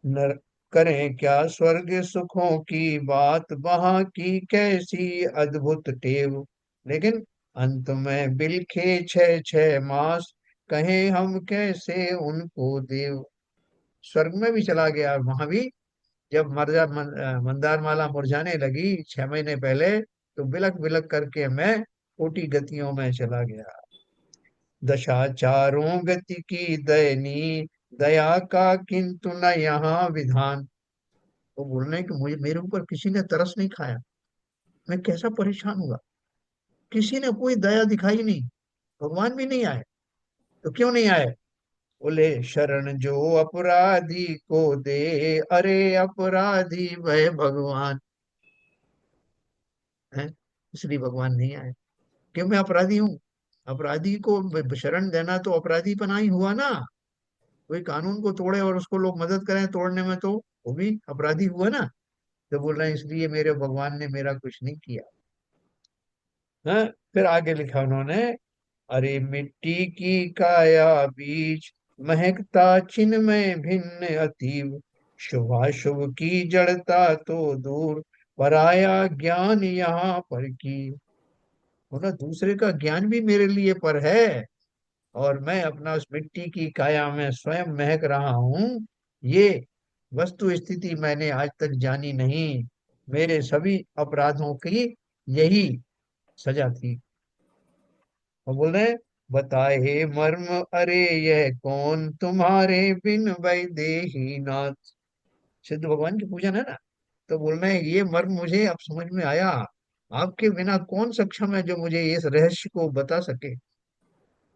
नर करें क्या स्वर्ग सुखों की बात, वहां की कैसी अद्भुत टेव, लेकिन अंत में बिलखे 6 6 मास, कहें हम कैसे उनको देव। स्वर्ग में भी चला गया, वहां भी जब मंदार माला मुरझाने लगी 6 महीने पहले, तो बिलक बिलक करके मैं कोटि गतियों में चला गया। दशा चारों गति की दयनीय, दया का किंतु न यहाँ विधान। वो बोल रहे हैं कि मुझे मेरे ऊपर किसी ने तरस नहीं खाया, मैं कैसा परेशान हुआ, किसी ने कोई दया दिखाई नहीं, भगवान भी नहीं आए। तो क्यों नहीं आए? बोले शरण जो अपराधी को दे, अरे अपराधी वह भगवान है, इसलिए भगवान नहीं आए। क्यों? मैं अपराधी हूँ। अपराधी को शरण देना तो अपराधी पना ही हुआ ना। कोई कानून को तोड़े और उसको लोग मदद करें तोड़ने में, तो वो भी अपराधी हुआ ना। तो बोल रहे हैं इसलिए मेरे भगवान ने मेरा कुछ नहीं किया। हाँ। फिर आगे लिखा उन्होंने, अरे मिट्टी की काया बीज, महकता चिन्मय भिन्न अतीव, शुभाशुभ की जड़ता तो दूर, पराया ज्ञान यहाँ पर की। बोला दूसरे का ज्ञान भी मेरे लिए पर है, और मैं अपना उस मिट्टी की काया में स्वयं महक रहा हूँ। ये वस्तु स्थिति मैंने आज तक जानी नहीं। मेरे सभी अपराधों की यही सजा थी। और बोल रहे हैं, बताए मर्म अरे यह कौन, तुम्हारे बिन वैदेही नाथ। सिद्ध भगवान की पूजन है ना। तो बोल रहे हैं ये मर्म मुझे अब समझ में आया, आपके बिना कौन सक्षम है जो मुझे इस रहस्य को बता सके।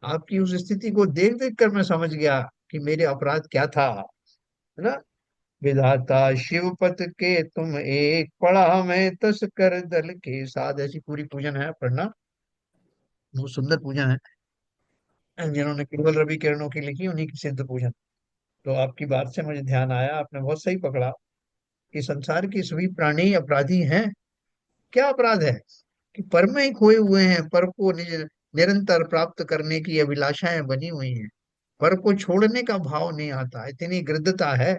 आपकी उस स्थिति को देख देख कर मैं समझ गया कि मेरे अपराध क्या था, है ना। विधाता शिवपत के तुम एक, पढ़ा मैं तस कर दल के साथ। ऐसी पूरी पूजन है, पढ़ना बहुत सुंदर पूजन है, जिन्होंने केवल रवि किरणों की लिखी उन्हीं की सिद्ध पूजन। तो आपकी बात से मुझे ध्यान आया, आपने बहुत सही पकड़ा कि संसार के सभी प्राणी अपराधी हैं। क्या अपराध है? कि पर में ही खोए हुए हैं, पर को निरंतर प्राप्त करने की अभिलाषाएं बनी हुई हैं, पर को छोड़ने का भाव नहीं आता, इतनी गृद्धता है।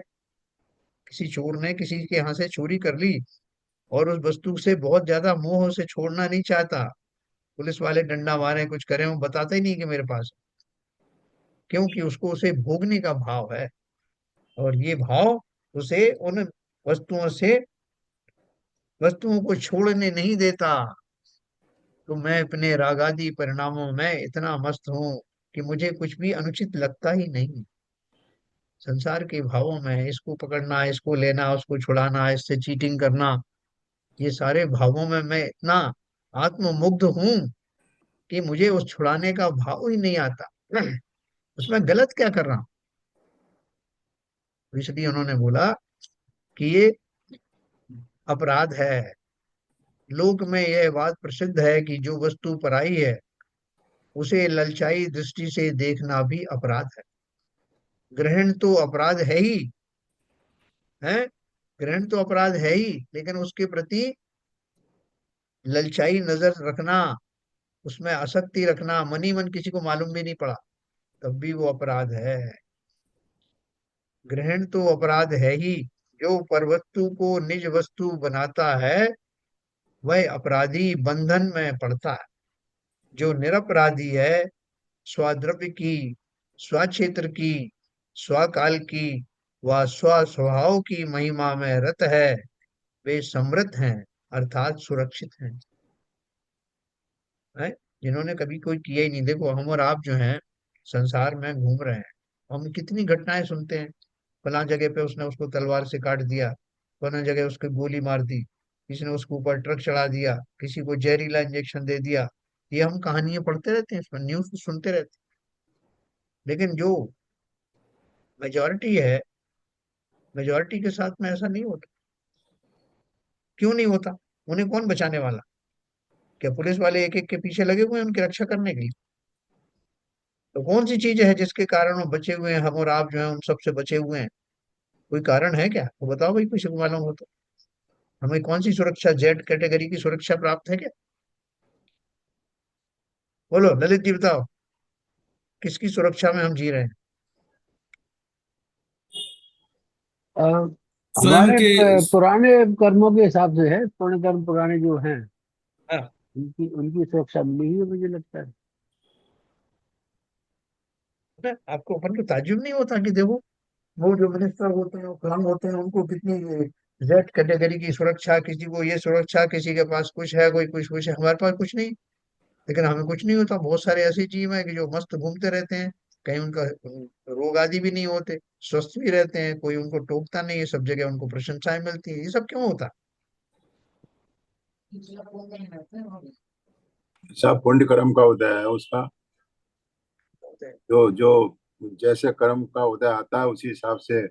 किसी चोर ने किसी के यहाँ से चोरी कर ली और उस वस्तु से बहुत ज्यादा मोह से छोड़ना नहीं चाहता। पुलिस वाले डंडा मारे कुछ करें, वो बताता ही नहीं कि मेरे पास है। क्योंकि उसको उसे भोगने का भाव है, और ये भाव उसे उन वस्तुओं से वस्तुओं को छोड़ने नहीं देता। तो मैं अपने रागादि परिणामों में इतना मस्त हूं कि मुझे कुछ भी अनुचित लगता ही नहीं। संसार के भावों में इसको पकड़ना, इसको लेना, उसको छुड़ाना, इससे चीटिंग करना, ये सारे भावों में मैं इतना आत्ममुग्ध हूं कि मुझे उस छुड़ाने का भाव ही नहीं आता। उसमें गलत क्या कर रहा हूं? तो इसलिए उन्होंने बोला कि ये अपराध है। लोक में यह बात प्रसिद्ध है कि जो वस्तु पराई है उसे ललचाई दृष्टि से देखना भी अपराध है। ग्रहण तो अपराध है ग्रहण तो अपराध है ही, लेकिन उसके प्रति ललचाई नजर रखना, उसमें आसक्ति रखना, मनी मन किसी को मालूम भी नहीं पड़ा। तब भी वो अपराध है। ग्रहण तो अपराध है ही। जो परवस्तु को निज वस्तु बनाता है वह अपराधी बंधन में पड़ता है। जो निरपराधी है, स्वद्रव्य की, स्वक्षेत्र की, स्वकाल की व स्वस्वभाव की महिमा में रत है, वे समृद्ध हैं, अर्थात सुरक्षित हैं। है? जिन्होंने कभी कोई किया ही नहीं। देखो हम और आप जो हैं संसार में घूम रहे हैं, हम कितनी घटनाएं सुनते हैं। फला जगह पे उसने उसको तलवार से काट दिया, फला जगह उसको गोली मार दी, किसी ने उसके ऊपर ट्रक चढ़ा दिया, किसी को जहरीला इंजेक्शन दे दिया। ये हम कहानियां पढ़ते रहते हैं, इसमें न्यूज सुनते रहते हैं। लेकिन जो मेजोरिटी है, मेजोरिटी के साथ में ऐसा नहीं होता। क्यों नहीं होता? उन्हें कौन बचाने वाला? क्या पुलिस वाले एक एक के पीछे लगे हुए हैं उनकी रक्षा करने के लिए? तो कौन सी चीज है जिसके कारण वो बचे हुए हैं, हम और आप जो है उन सबसे बचे हुए हैं? कोई कारण है क्या? तो बताओ भाई, किसी को मालूम हो तो। हमें कौन सी सुरक्षा, जेड कैटेगरी की सुरक्षा प्राप्त है क्या? बोलो ललित जी, बताओ किसकी सुरक्षा में हम जी रहे हैं? अ, स्वयं हमारे के। पुराने कर्मों के हिसाब से है, पुण्य कर्म पुराने जो हैं, हाँ, उनकी उनकी सुरक्षा मिली ही है, मुझे लगता है। ना? आपको अपन को ताज्जुब नहीं होता कि देखो वो जो मिनिस्टर होते हैं, फलाम होते हैं, उनको कितनी जेड कैटेगरी की सुरक्षा, किसी को ये सुरक्षा, किसी के पास कुछ है, कोई कुछ है, हमारे पास कुछ नहीं। लेकिन हमें कुछ नहीं होता। बहुत सारे ऐसे जीव हैं कि जो मस्त घूमते रहते हैं, कहीं उनका रोग आदि भी नहीं होते, स्वस्थ भी रहते हैं, कोई उनको टोकता नहीं है, सब जगह उनको प्रशंसाएं मिलती है। ये सब क्यों होता सब पुण्य कर्म का उदय है उसका। है? जो जो जैसे कर्म का उदय आता है उसी हिसाब से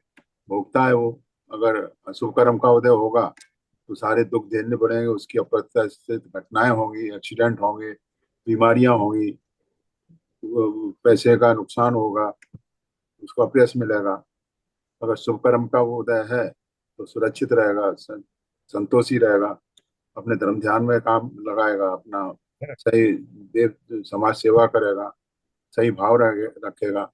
भोगता है वो। अगर अशुभ कर्म का उदय होगा तो सारे दुख झेलने पड़ेंगे, उसकी अप्रत्याशित घटनाएं होंगी, एक्सीडेंट होंगे, बीमारियां होंगी, पैसे का नुकसान होगा, उसको अपयश मिलेगा। अगर शुभ कर्म का वो उदय है तो सुरक्षित रहेगा, संतोषी रहेगा, अपने धर्म ध्यान में काम लगाएगा, अपना सही देव समाज सेवा करेगा, सही भाव रखेगा।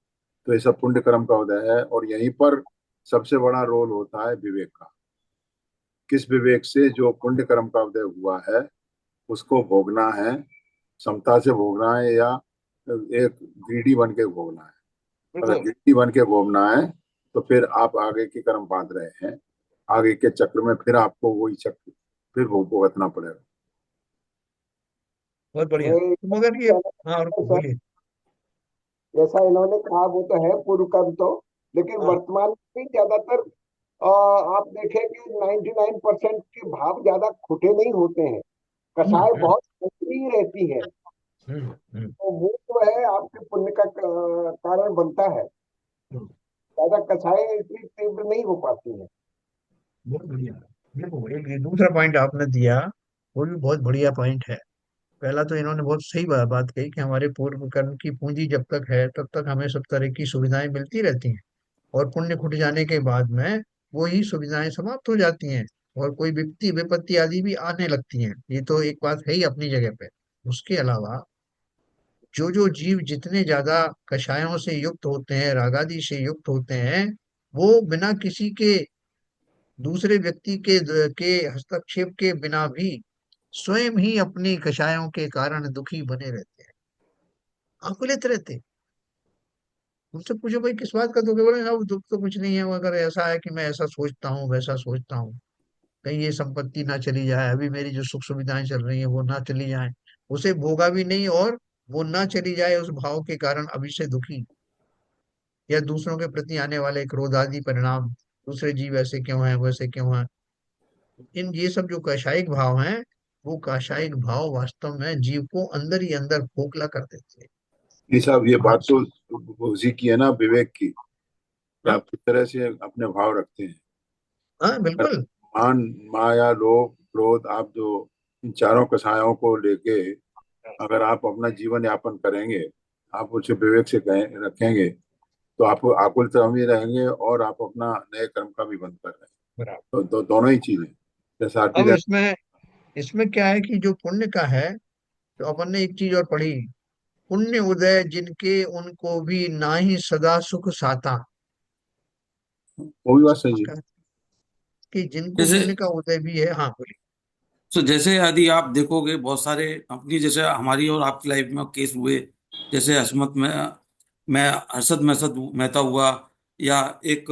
तो ये सब पुण्य कर्म का उदय है। और यहीं पर सबसे बड़ा रोल होता है विवेक का। किस विवेक से जो पुण्य कर्म का उदय हुआ है उसको भोगना है, समता से भोगना है, या एक ग्रीडी बन के भोगना है। अगर बिल्कुल। ग्रीडी बन के भोगना है तो फिर आप आगे के कर्म बांध रहे हैं, आगे के चक्र में फिर आपको वही चक्र फिर भुगतना पड़ेगा। बहुत बढ़िया। मैं तो मगर ये, हाँ और सर, बोलिए। जैसा इन्होंने कहा वो तो है पूर्व कर्म तो, लेकिन हाँ। वर्तमान में भी ज्यादातर आप देखें कि 99% के भाव ज्यादा खोटे नहीं होते हैं। हम्म, कसाई हम्म, बहुत सही रहती है। हम्म। तो वो जो है आपके पुण्य का कारण बनता है। हम्म। ज्यादा कसाई इतनी तीव्र नहीं हो पाती है। बहुत बढ़िया। देखो एक ये दूसरा पॉइंट आपने दिया, वो भी बहुत बढ़िया पॉइंट है। पहला तो इन्होंने बहुत सही बात कही कि हमारे पूर्व कर्म की पूंजी जब तक है तब तक हमें सब तरह की सुविधाएं मिलती रहती हैं, और पुण्य खुट जाने के बाद में वो ही सुविधाएं समाप्त हो जाती हैं, और कोई विपत्ति विपत्ति आदि भी आने लगती हैं। ये तो एक बात है ही अपनी जगह पे। उसके अलावा जो जो जीव जितने ज्यादा कषायों से युक्त होते हैं, रागादि से युक्त होते हैं, वो बिना किसी के दूसरे व्यक्ति के हस्तक्षेप के बिना भी स्वयं ही अपनी कषायों के कारण दुखी बने रहते हैं, आकुलित रहते हैं। उनसे पूछो भाई किस बात का दुख है, बोले अब दुख तो कुछ नहीं है, वो अगर ऐसा है कि मैं ऐसा सोचता हूँ वैसा सोचता हूँ, कहीं ये संपत्ति ना चली जाए, अभी मेरी जो सुख सुविधाएं चल रही हैं वो ना चली जाए, उसे भोगा भी नहीं, और वो ना चली जाए उस भाव के कारण अभी से दुखी, या दूसरों के प्रति आने वाले क्रोध आदि परिणाम, दूसरे जीव ऐसे क्यों हैं वैसे क्यों हैं। इन ये सब जो कौशाइक भाव हैं, वो कौशाइक भाव वास्तव में जीव को अंदर ही अंदर खोखला कर देते हैं। ये साहब ये आप, बात तो उसी की है ना, विवेक की, कि हाँ, आप किस तरह से अपने भाव रखते हैं। हाँ अगर बिल्कुल। मान, माया, लोभ, क्रोध, आप जो इन चारों कसायों को लेके अगर आप अपना जीवन यापन करेंगे, आप उसे विवेक से रखेंगे, तो आप आकुलता में रहेंगे और आप अपना नए कर्म का भी बंद कर रहे हैं। बराबर। दोनों ही चीजें जैसा आरती अब इसमें इसमें क्या है कि जो पुण्य का है, तो अपन ने एक चीज और पढ़ी पुण्य उदय जिनके उनको भी नाही सदा सुख साता। वो भी बात सही है। इसका कि जिनको जैसे पुण्य का उदय भी है। हाँ बोलिए। तो जैसे यदि आप देखोगे बहुत सारे अपनी जैसे हमारी और आपकी लाइफ में केस हुए, जैसे हसमत में मैं हर्षद मेहता हुआ, या एक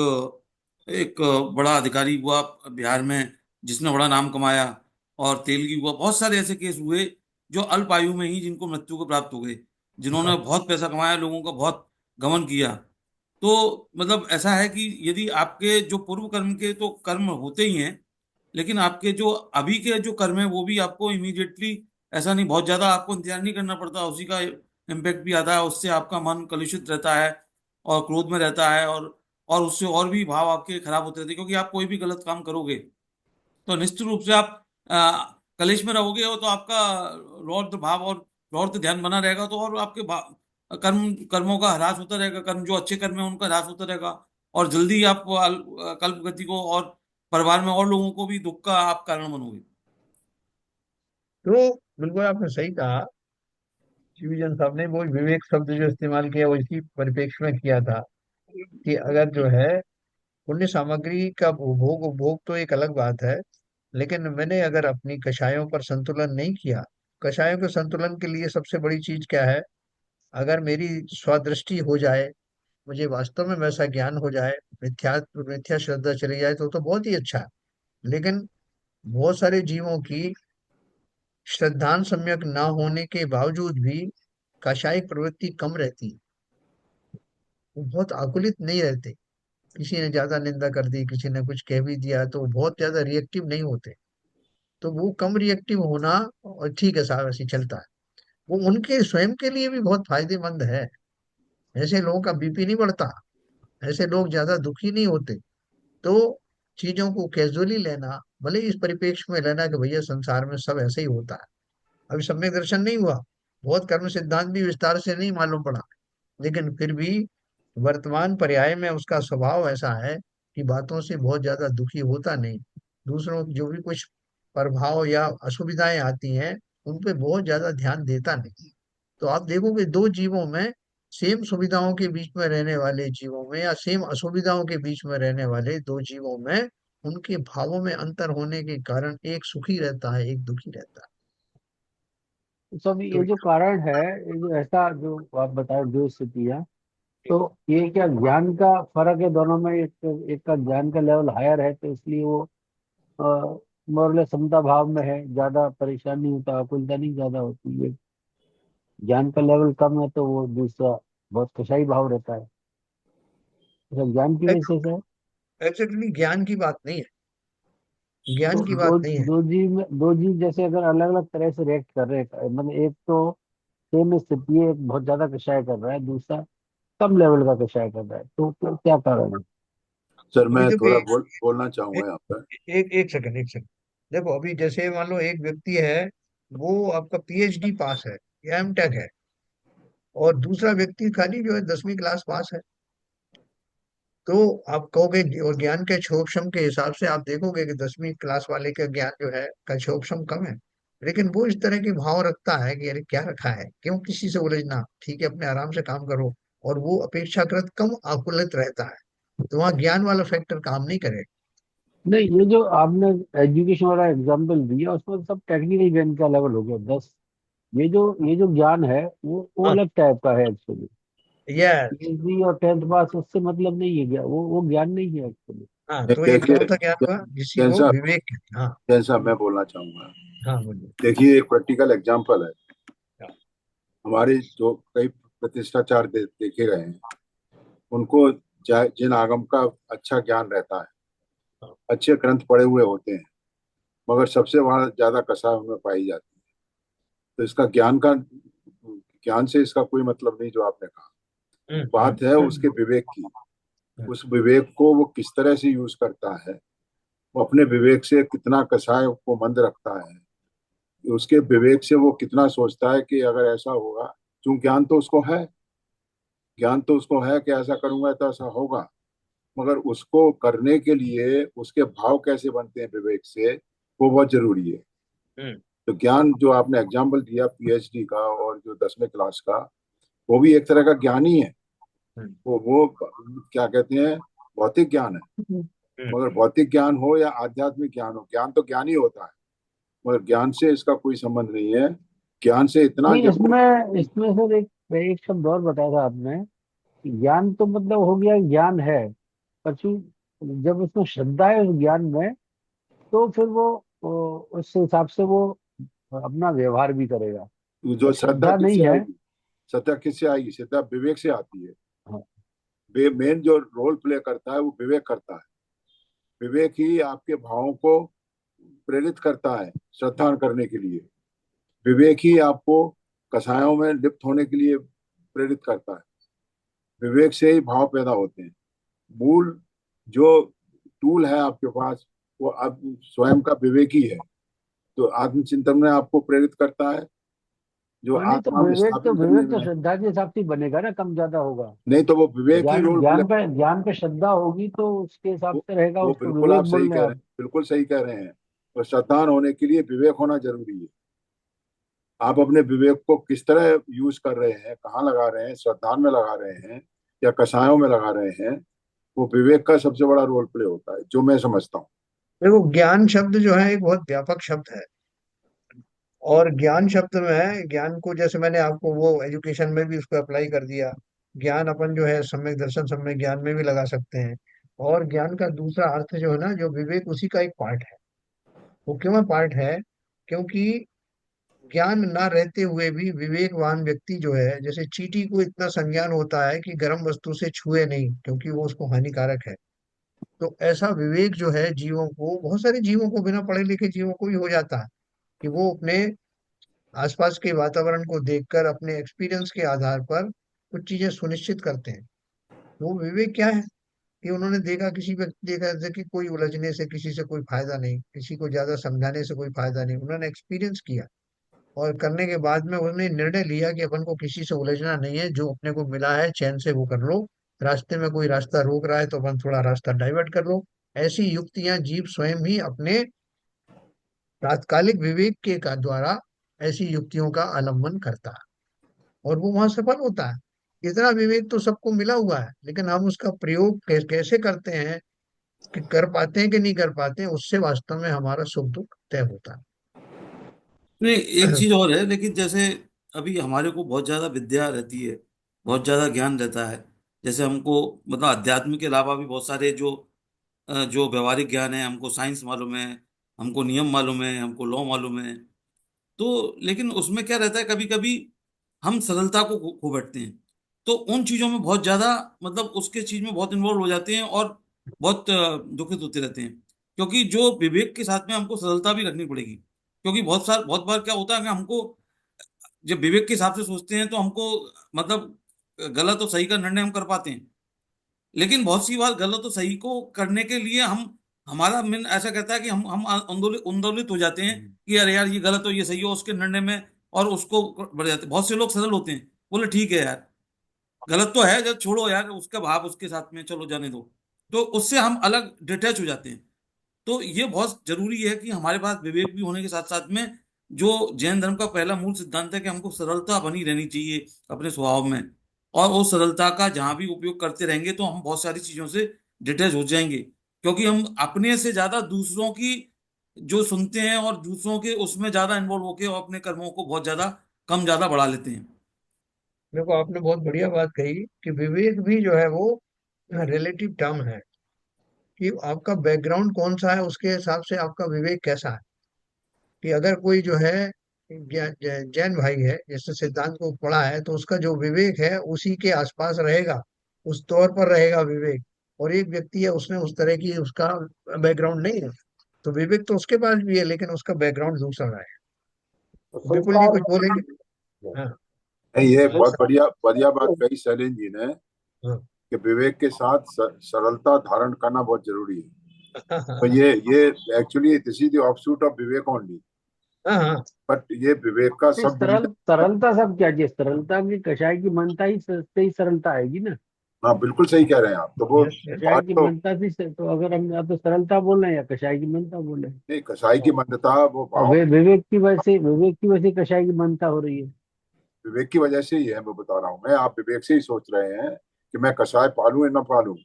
एक बड़ा अधिकारी हुआ बिहार में जिसने बड़ा नाम कमाया, और तेलगी हुआ, बहुत सारे ऐसे केस हुए जो अल्प आयु में ही जिनको मृत्यु को प्राप्त हो गई, जिन्होंने बहुत पैसा कमाया, लोगों का बहुत गमन किया। तो मतलब ऐसा है कि यदि आपके जो पूर्व कर्म के तो कर्म होते ही हैं, लेकिन आपके जो अभी के जो कर्म है वो भी आपको इमीडिएटली, ऐसा नहीं बहुत ज्यादा आपको इंतजार नहीं करना पड़ता, उसी का इम्पेक्ट भी आता है, उससे आपका मन कलुषित रहता है और क्रोध में रहता है, और उससे और भी भाव आपके खराब होते रहते हैं, क्योंकि आप कोई भी गलत काम करोगे तो निश्चित रूप से आप कलेश में रहोगे, और तो आपका रौद्र भाव और रौद्र ध्यान बना रहेगा, तो और आपके कर्मों का ह्रास होता रहेगा, कर्म जो अच्छे कर्म है उनका ह्रास होता रहेगा, और जल्दी ही आप कल्प गति को, और परिवार में और लोगों को भी दुख का आप कारण बनोगे। तो बिल्कुल आपने सही कहा। शिवजन साहब ने वो विवेक शब्द जो इस्तेमाल किया वो इसी परिप्रेक्ष्य में किया था कि अगर जो है पुण्य सामग्री का उपभोग उपभोग तो एक अलग बात है, लेकिन मैंने अगर अपनी कषायों पर संतुलन नहीं किया। कषायों के संतुलन के लिए सबसे बड़ी चीज क्या है? अगर मेरी स्वदृष्टि हो जाए, मुझे वास्तव में वैसा ज्ञान हो जाए, मिथ्या मिथ्या श्रद्धा चली जाए तो बहुत ही अच्छा है। लेकिन बहुत सारे जीवों की श्रद्धान सम्यक न होने के बावजूद भी कषायिक प्रवृत्ति कम रहती है। वो बहुत आकुलित नहीं रहते। किसी ने ज्यादा निंदा कर दी, किसी ने कुछ कह भी दिया तो वो बहुत ज्यादा रिएक्टिव नहीं होते। तो वो कम रिएक्टिव होना और ठीक है साहब, ऐसे ही चलता है। वो उनके स्वयं के लिए भी बहुत फायदेमंद है। ऐसे लोगों का बीपी नहीं बढ़ता, ऐसे लोग ज्यादा दुखी नहीं होते। तो चीजों को कैजुअली लेना, भले ही इस परिप्रेक्ष्य में लेना कि भैया संसार में सब ऐसे ही होता है। अभी सम्यक दर्शन नहीं हुआ, बहुत कर्म सिद्धांत भी विस्तार से नहीं मालूम पड़ा, लेकिन फिर भी वर्तमान पर्याय में उसका स्वभाव ऐसा है कि बातों से बहुत ज्यादा दुखी होता नहीं। दूसरों की जो भी कुछ प्रभाव या असुविधाएं आती हैं उन पे बहुत ज्यादा ध्यान देता नहीं। तो आप देखोगे दो जीवों में, सेम सुविधाओं के बीच में रहने वाले जीवों में या सेम असुविधाओं के बीच में रहने वाले दो जीवों में, उनके भावों में अंतर होने के कारण एक सुखी रहता है, एक दुखी रहता है। सब तो ये जो कारण है, ये जो ऐसा जो आप बताए जो स्थितियाँ, तो ये क्या ज्ञान का फर्क है दोनों में? एक का ज्ञान का लेवल हायर है तो इसलिए वो मोरले समता भाव में है, ज्यादा परेशानी नहीं होता, आकुलता नहीं ज्यादा होती है। ज्ञान का लेवल कम है तो वो दूसरा बहुत कसाई भाव रहता है। तो ज्ञान की वजह से है। एक्चुअली ज्ञान की बात नहीं है, तो ज्ञान की बात नहीं है। दो जीव जैसे अगर अलग अलग तरह से रिएक्ट कर रहे हैं, मतलब एक तो सेम स्थिति है, एक बहुत ज्यादा कषाय कर रहा है, दूसरा कम लेवल का कषाय कर रहा है, तो क्या कारण है? सर अभी मैं देखो थोड़ा बोलना चाहूंगा एक यहाँ पर। एक सेकंड, एक सेकंड। देखो अभी जैसे मान लो एक व्यक्ति है, वो आपका पीएचडी पास है या एमटेक है, और दूसरा व्यक्ति खाली जो है 10वीं क्लास पास है। तो आप कहोगे, और ज्ञान के क्षोभक्षम के हिसाब से आप देखोगे कि 10वीं क्लास वाले का ज्ञान जो है का क्षोभक्षम कम है। लेकिन वो इस तरह के भाव रखता है कि अरे क्या रखा है, क्यों किसी से उलझना, ठीक है अपने आराम से काम करो। और वो अपेक्षाकृत कम आकुलित रहता है। तो वहाँ ज्ञान वाला फैक्टर काम नहीं करेगा। नहीं, ये जो आपने एजुकेशन वाला एग्जाम्पल दिया उसमें सब टेक्निकल ज्ञान का लेवल हो गया 10। ये जो ज्ञान है वो हाँ। अलग टाइप का है एक्चुअली। यस। पीएचडी और 10th पास उससे मतलब नहीं है, वो ज्ञान नहीं है एक्चुअली। हाँ, तो एक देखिए चौथा ज्ञान हुआ जिसी को जैसा विवेक कहते हैं। हाँ। जैसा मैं बोलना चाहूंगा। हाँ बोलिए। देखिए एक प्रैक्टिकल एग्जांपल है। हाँ, हमारे जो कई प्रतिष्ठाचार देखे गए हैं, उनको जिन आगम का अच्छा ज्ञान रहता है, हाँ, अच्छे ग्रंथ पढ़े हुए होते हैं, मगर सबसे वहां ज्यादा कसाय उनमें पाई जाती है। तो इसका ज्ञान से इसका कोई मतलब नहीं जो आपने कहा। बात है उसके विवेक की। हम्म। उस विवेक को वो किस तरह से यूज करता है, वो अपने विवेक से कितना कसाय को मंद रखता है, उसके विवेक से वो कितना सोचता है कि अगर ऐसा होगा, क्यों ज्ञान तो उसको है कि ऐसा करूंगा तो ऐसा होगा, मगर उसको करने के लिए उसके भाव कैसे बनते हैं विवेक से, वो बहुत जरूरी है। हम्म। तो ज्ञान जो आपने एग्जाम्पल दिया पीएचडी का और जो 10वें क्लास का, वो भी एक तरह का ज्ञान ही है। हम्म, वो क्या कहते हैं, भौतिक ज्ञान है। मगर भौतिक ज्ञान हो या आध्यात्मिक ज्ञान हो, ज्ञान तो ज्ञान ही होता है, मगर ज्ञान से इसका कोई संबंध नहीं है। ज्ञान से इतना नहीं, जरूर। इसमें इसमें सर एक एक शब्द और बताया था आपने कि ज्ञान तो मतलब हो गया, ज्ञान है, पर जब उसमें श्रद्धा है उस ज्ञान में, तो फिर वो उस हिसाब से वो अपना व्यवहार भी करेगा। जो और श्रद्धा श्रद्धा नहीं किससे है। आएगी? श्रद्धा किससे आएगी? श्रद्धा विवेक से आती है। हाँ, मेन जो रोल प्ले करता है वो विवेक करता है। विवेक ही आपके भावों को प्रेरित करता है श्रद्धा करने के लिए। विवेक ही आपको कसायों में लिप्त होने के लिए प्रेरित करता है। विवेक से ही भाव पैदा होते हैं। मूल जो टूल है आपके पास, वो अब स्वयं का विवेक ही है। तो आत्मचिंतन में आपको प्रेरित करता है, जो हाँ, नहीं तो आत्मा में विवेक तो स्थापित करने विवेक तो में है। श्रद्धा के हिसाब से ही बनेगा ना, कम ज्यादा होगा। नहीं तो वो विवेक ही रोल प्ले। ज्ञान पे श्रद्धा होगी तो उसके हिसाब वो, से रहेगा, वो उसको बिल्कुल आप विवेक सही बोल रहे कह हैं रहे हैं, आप। बिल्कुल सही कह रहे हैं। और श्रद्धान होने के लिए विवेक होना जरूरी है। आप अपने विवेक को किस तरह यूज कर रहे हैं, कहाँ लगा रहे हैं, श्रद्धान में लगा रहे हैं या कषायों में लगा रहे हैं, वो विवेक का सबसे बड़ा रोल प्ले होता है, जो मैं समझता हूँ। देखो, ज्ञान शब्द जो है एक बहुत व्यापक शब्द है। और ज्ञान शब्द में है, ज्ञान को जैसे मैंने आपको वो एजुकेशन में भी उसको अप्लाई कर दिया। ज्ञान अपन जो है सम्यक दर्शन सम्यक ज्ञान में भी लगा सकते हैं। और ज्ञान का दूसरा अर्थ जो है ना, जो विवेक, उसी का एक पार्ट है। वो क्यों पार्ट है? क्योंकि ज्ञान ना रहते हुए भी विवेकवान व्यक्ति जो है, जैसे चींटी को इतना संज्ञान होता है कि गर्म वस्तु से छुए नहीं, क्योंकि वो उसको हानिकारक है। तो ऐसा विवेक जो है जीवों को, बहुत सारे जीवों को, बिना पढ़े लिखे जीवों को भी हो जाता है कि वो अपने आसपास के वातावरण को देखकर अपने एक्सपीरियंस के आधार पर कुछ चीजें सुनिश्चित करते हैं। वो विवेक क्या है? कि उन्होंने देखा, किसी व्यक्ति देखा जैसे कि कोई उलझने से किसी से कोई फायदा नहीं, किसी को ज्यादा समझाने से कोई फायदा नहीं, उन्होंने एक्सपीरियंस किया। और करने के बाद में उन्होंने निर्णय लिया कि अपन को किसी से उलझना नहीं है, जो अपने को मिला है चैन से वो कर लो। रास्ते में कोई रास्ता रोक रहा है तो अपन थोड़ा रास्ता डाइवर्ट कर लो। ऐसी युक्तियां जीव स्वयं ही अपने तात्कालिक विवेक के का द्वारा ऐसी युक्तियों का अवलंबन करता है, और वो वहां सफल होता है। इतना विवेक तो सबको मिला हुआ है, लेकिन हम उसका प्रयोग कैसे करते हैं, कि कर पाते हैं कि नहीं कर पाते हैं, उससे वास्तव में हमारा सुख दुख तय होता नहीं, एक है। चीज और है, लेकिन जैसे अभी हमारे को बहुत ज्यादा विद्या रहती है, बहुत ज्यादा ज्ञान रहता है। जैसे हमको मतलब अध्यात्म के अलावा भी बहुत सारे जो व्यवहारिक ज्ञान है, हमको साइंस मालूम है, हमको नियम मालूम है, हमको लॉ मालूम है। तो लेकिन उसमें क्या रहता है, कभी कभी हम सरलता को खो बैठते हैं। तो उन चीजों में बहुत ज्यादा मतलब उसके चीज में बहुत इन्वॉल्व हो जाते हैं और बहुत दुखित होते रहते हैं। क्योंकि जो विवेक के साथ में हमको सरलता भी रखनी पड़ेगी। क्योंकि बहुत बार क्या होता है कि हमको जब विवेक के हिसाब से सोचते हैं तो हमको मतलब गलत और सही का निर्णय हम कर पाते हैं। लेकिन बहुत सी बार गलत और सही को करने के लिए हम हमारा मन ऐसा कहता है कि हम आंदोलित आंदोलित हो जाते हैं कि यार यार ये गलत हो ये सही हो उसके निर्णय में, और उसको बढ़ जाते हैं। बहुत से लोग सरल होते हैं, बोले ठीक है यार, गलत तो है, जब छोड़ो यार उसका भाव उसके साथ में चलो जाने दो। तो उससे हम अलग डिटैच हो जाते हैं। तो ये बहुत जरूरी है कि हमारे पास विवेक भी होने के साथ साथ में, जो जैन धर्म का पहला मूल सिद्धांत है कि हमको सरलता बनी रहनी चाहिए अपने स्वभाव में। और वो सरलता का जहां भी उपयोग करते रहेंगे तो हम बहुत सारी चीजों से डिटैच हो जाएंगे। क्योंकि हम अपने से ज्यादा दूसरों की जो सुनते हैं और दूसरों के उसमें ज्यादा इन्वॉल्व होके और अपने कर्मों को बहुत ज्यादा कम ज्यादा बढ़ा लेते हैं। देखो, आपने बहुत बढ़िया बात कही कि विवेक भी जो है वो रिलेटिव टर्म है। कि आपका बैकग्राउंड कौन सा है, उसके हिसाब से आपका विवेक कैसा है। कि अगर कोई जो है जैन भाई है, जैसे सिद्धांत को पढ़ा है, तो उसका जो विवेक है उसी के आसपास रहेगा, उस तौर पर रहेगा विवेक। और एक व्यक्ति है, उसने उस तरह की उसका बैकग्राउंड नहीं है, तो विवेक तो उसके पास भी है, लेकिन उसका बैकग्राउंड दूसरा रहा है। तो विपुल जी संस्कार कुछ बोलेंगे? हाँ। नहीं, ये बहुत संस्कार बढ़िया बढ़िया बात कही शैलेंद्र जी ने, हाँ। कि विवेक के साथ सरलता धारण करना बहुत जरूरी है। तो हाँ। ये actually this is the offshoot of Vivek only. हाँ। बट ये विवेक का नहीं, सब डिवीजन। सरलता सब क्या जी, सरलता की कषाय की मनता ही से ही सरलता आएगी ना। हाँ, बिल्कुल सही कह रहे हैं आप। तो वो यस, यस। कषाय बात की तो मनता से तो अगर हम या तो सरलता बोल रहे हैं या कषाय की मनता बोल रहे हैं। नहीं, कसाई की मंदता वो और भाव। विवेक की वजह से कषाय की मनता हो रही है। विवेक की वजह से ही है, मैं बता रहा हूँ। मैं आप विवेक से ही सोच रहे हैं कि मैं कषाय पालूं या ना पालूं,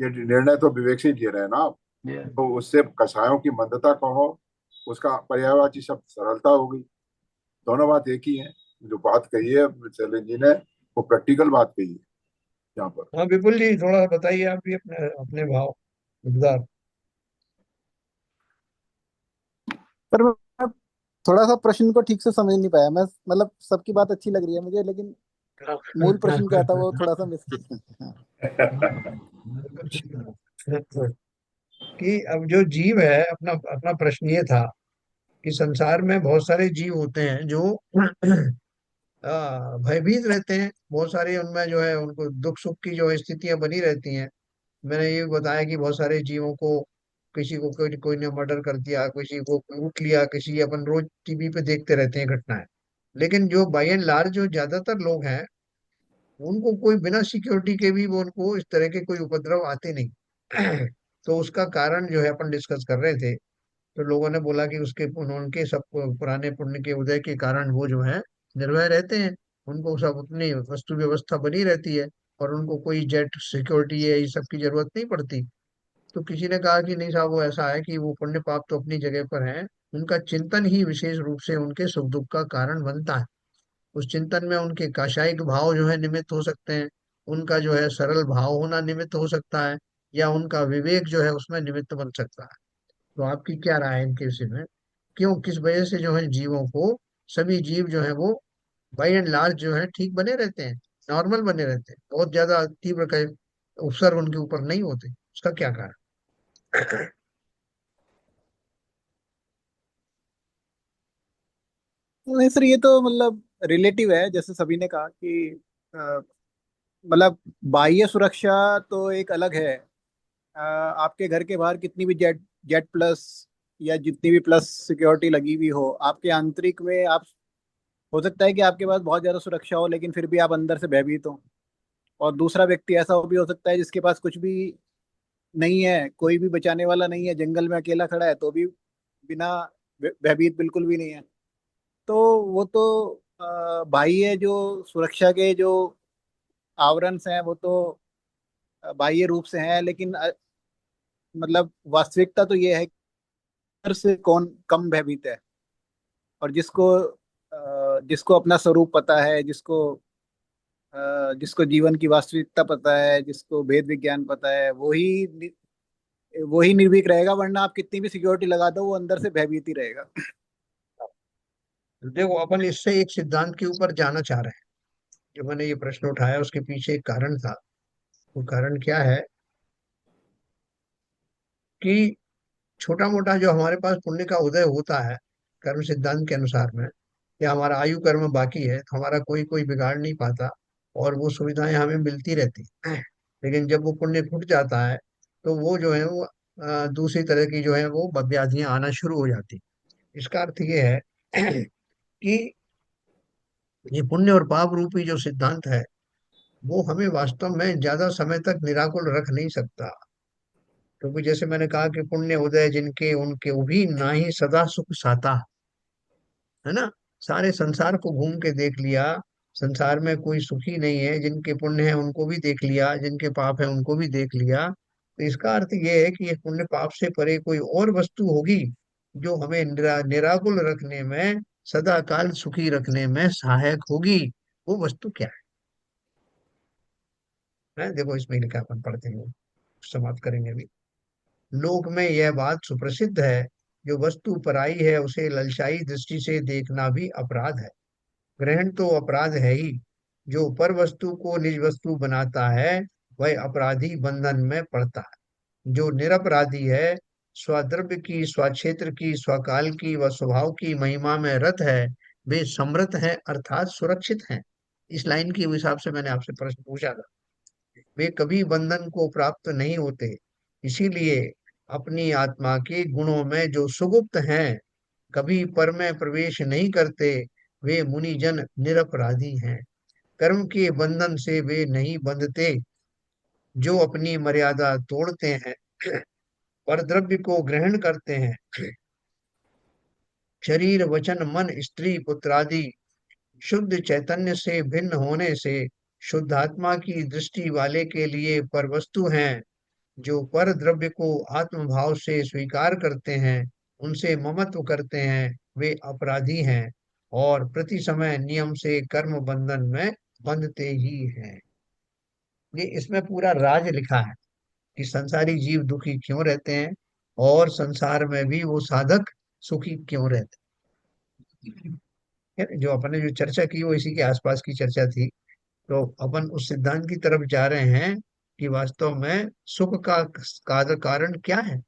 ये निर्णय तो विवेक से ही ले रहे हैं ना आप। तो उससे कषायों की मंदता कहो, उसका पर्यायवाची शब्द सरलता होगी। दोनों बात एक ही है। जो बात कही है शैलेंद्र जी ने, वो प्रैक्टिकल बात कही है यहाँ पर। हाँ विपुल जी, थोड़ा बताइए आप भी अपने अपने भाव विचार। पर मैं थोड़ा सा प्रश्न को ठीक से समझ नहीं पाया मैं, मतलब सबकी बात अच्छी लग रही है मुझे, लेकिन मूल प्रश्न क्या था वो थोड़ा सा मिस किया। कि अब जो जीव है, अपना अपना प्रश्न ये था कि संसार में बहुत सारे जीव होते हैं जो भयभीत रहते हैं। बहुत सारे उनमें जो है उनको दुख सुख की जो स्थितियां बनी रहती हैं। मैंने ये बताया कि बहुत सारे जीवों को, किसी को कोई कोई ने मर्डर कर दिया, किसी को लूट लिया, किसी, अपन रोज टीवी पे देखते रहते हैं घटनाएं। लेकिन जो बाय एंड लार्ज जो ज्यादातर लोग हैं, उनको कोई बिना सिक्योरिटी के भी वो उनको इस तरह के कोई उपद्रव आते नहीं। तो उसका कारण जो है अपन डिस्कस कर रहे थे। तो लोगों ने बोला कि उसके उनके सब पुराने पुण्य के उदय के कारण वो जो है निर्भय रहते हैं। उनको सब अपनी वस्तु व्यवस्था बनी रहती है, और उनको कोई जेट सिक्योरिटी है ये सब की जरूरत नहीं पड़ती। तो किसी ने कहा कि नहीं साहब, वो ऐसा है कि वो पुण्य पाप तो अपनी जगह पर है, उनका चिंतन ही विशेष रूप से उनके सुख दुख का कारण बनता है। उस चिंतन में उनके काशायिक भाव जो है निमित्त हो सकते हैं, उनका जो है सरल भाव होना निमित्त हो सकता है, या उनका विवेक जो है उसमें निमित्त बन सकता है। तो आपकी क्या राय है इनके विषय में? क्यों, किस वजह से जो है जीवों को, सभी जीव जो है वो बाई एंड लार्ज जो है ठीक बने रहते हैं, नॉर्मल बने रहते हैं, बहुत ज्यादा तीव्र का उपसर्ग उनके ऊपर नहीं होते? उसका क्या कारण? नहीं सर, ये तो मतलब रिलेटिव है, जैसे सभी ने कहा कि मतलब बाह्य सुरक्षा तो एक अलग है। आपके घर के बाहर कितनी भी जेट जेट प्लस या जितनी भी प्लस सिक्योरिटी लगी हुई हो, आपके आंतरिक में आप, हो सकता है कि आपके पास बहुत ज्यादा सुरक्षा हो लेकिन फिर भी आप अंदर से भयभीत हो। और दूसरा व्यक्ति ऐसा भी हो सकता है जिसके पास कुछ भी नहीं है, कोई भी बचाने वाला नहीं है, जंगल में अकेला खड़ा है तो भी बिना भयभीत बिल्कुल भी नहीं है। तो वो तो बाह्य जो सुरक्षा के जो आवरण हैं वो तो बाह्य रूप से हैं, लेकिन मतलब वास्तविकता तो ये है कि अंदर से कौन कम भयभीत है। और जिसको अपना स्वरूप पता है, जिसको जीवन की वास्तविकता पता है, जिसको भेद विज्ञान पता है, वही निर्भीक रहेगा, वरना आप कितनी भी सिक्योरिटी लगा दो वो अंदर से भयभीत ही रहेगा। देखो, अपन इससे एक सिद्धांत के ऊपर जाना चाह रहे हैं। जो मैंने ये प्रश्न उठाया उसके पीछे एक कारण था। वो कारण क्या है कि छोटा मोटा जो हमारे पास पुण्य का उदय होता है कर्म सिद्धांत के अनुसार में, या हमारा आयु कर्म बाकी है, तो हमारा कोई कोई बिगाड़ नहीं पाता, और वो सुविधाएं हमें मिलती रहती हैं। लेकिन जब वो पुण्य फूट जाता है, तो वो जो है वो दूसरी तरह की जो है वो व्याधियां आना शुरू हो जाती। इसका अर्थ ये है कि ये पुण्य और पाप रूपी जो सिद्धांत है, वो हमें वास्तव में ज्यादा समय तक निराकुल रख नहीं सकता। क्योंकि जैसे मैंने कहा कि पुण्य उदय जिनके, उनके वो भी ना ही सदा सुख साता, है ना। सारे संसार को घूम के देख लिया, संसार में कोई सुखी नहीं है। जिनके पुण्य है उनको भी देख लिया, जिनके पाप है उनको भी देख लिया। तो इसका अर्थ ये है कि ये पुण्य पाप से परे कोई और वस्तु होगी जो हमें निराकुल रखने में, सदा काल सुखी रखने में सहायक होगी। वो वस्तु क्या है? देखो इसमें लिखा, अपन पढ़ते हैं, समाप्त करेंगे अभी। लोक में यह बात सुप्रसिद्ध है, जो वस्तु पराई है उसे ललचाई दृष्टि से देखना भी अपराध है। ग्रहण तो अपराध है ही। जो पर वस्तु को निज वस्तु बनाता है, वह अपराधी बंधन में पड़ता है। जो निरपराधी है, स्वद्रव्य की, स्वक्षेत्र की, स्वकाल की व स्वभाव की महिमा में रत है, वे समृत हैं अर्थात सुरक्षित हैं। इस लाइन के हिसाब से मैंने आपसे प्रश्न पूछा था। वे कभी बंधन को प्राप्त नहीं होते, इसीलिए अपनी आत्मा के गुणों में जो सुगुप्त हैं, कभी पर में प्रवेश नहीं करते, वे मुनिजन निरपराधी हैं। कर्म के बंधन से वे नहीं बंधते, जो अपनी मर्यादा तोड़ते हैं, पर द्रव्य को ग्रहण करते हैं। शरीर वचन मन स्त्री पुत्रादि शुद्ध चैतन्य से भिन्न होने से शुद्धात्मा की दृष्टि वाले के लिए पर वस्तु हैं। जो पर द्रव्य को आत्म भाव से स्वीकार करते हैं, उनसे ममत्व करते हैं, वे अपराधी हैं और प्रति समय नियम से कर्म बंधन में बंधते ही हैं। ये इसमें पूरा राज लिखा है कि संसारी जीव दुखी क्यों रहते हैं और संसार में भी वो साधक सुखी क्यों रहते हैं। जो अपन ने जो चर्चा की वो इसी के आसपास की चर्चा थी। तो अपन उस सिद्धांत की तरफ जा रहे हैं कि वास्तव में सुख का कारण क्या है,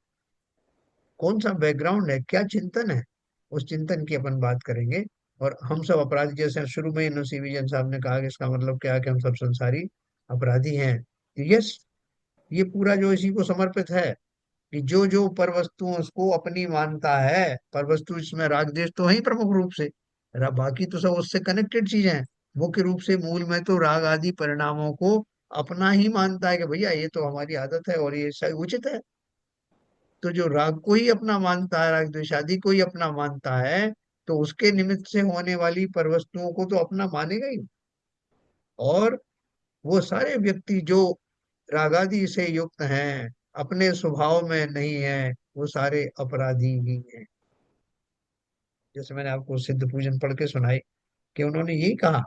कौन सा बैकग्राउंड है, क्या चिंतन है। उस चिंतन की अपन बात करेंगे। और हम सब अपराधी, जैसे शुरू में ही सी विजयन साहब ने कहा कि इसका मतलब क्या है कि हम सब संसारी अपराधी हैं। यस, ये पूरा जो इसी को समर्पित है कि जो जो पर वस्तु उसको अपनी मानता है, पर वस्तु इसमें राग द्वेष तो है ही प्रमुख रूप से, बाकी तो सब उससे कनेक्टेड चीजें हैं। मुख्य रूप से मूल में तो राग आदि परिणामों को अपना ही मानता है कि भैया ये तो हमारी आदत है और ये सही उचित है। तो जो राग को ही अपना मानता है, राग द्वेष आदि को ही अपना मानता है, तो उसके निमित्त से होने वाली पर वस्तुओं को तो अपना मानेगा ही। और वो सारे व्यक्ति जो रागादि से युक्त हैं, अपने स्वभाव में नहीं है, वो सारे अपराधी ही हैं। जैसे मैंने आपको सिद्ध पूजन पढ़ के सुनाई कि उन्होंने यही कहा,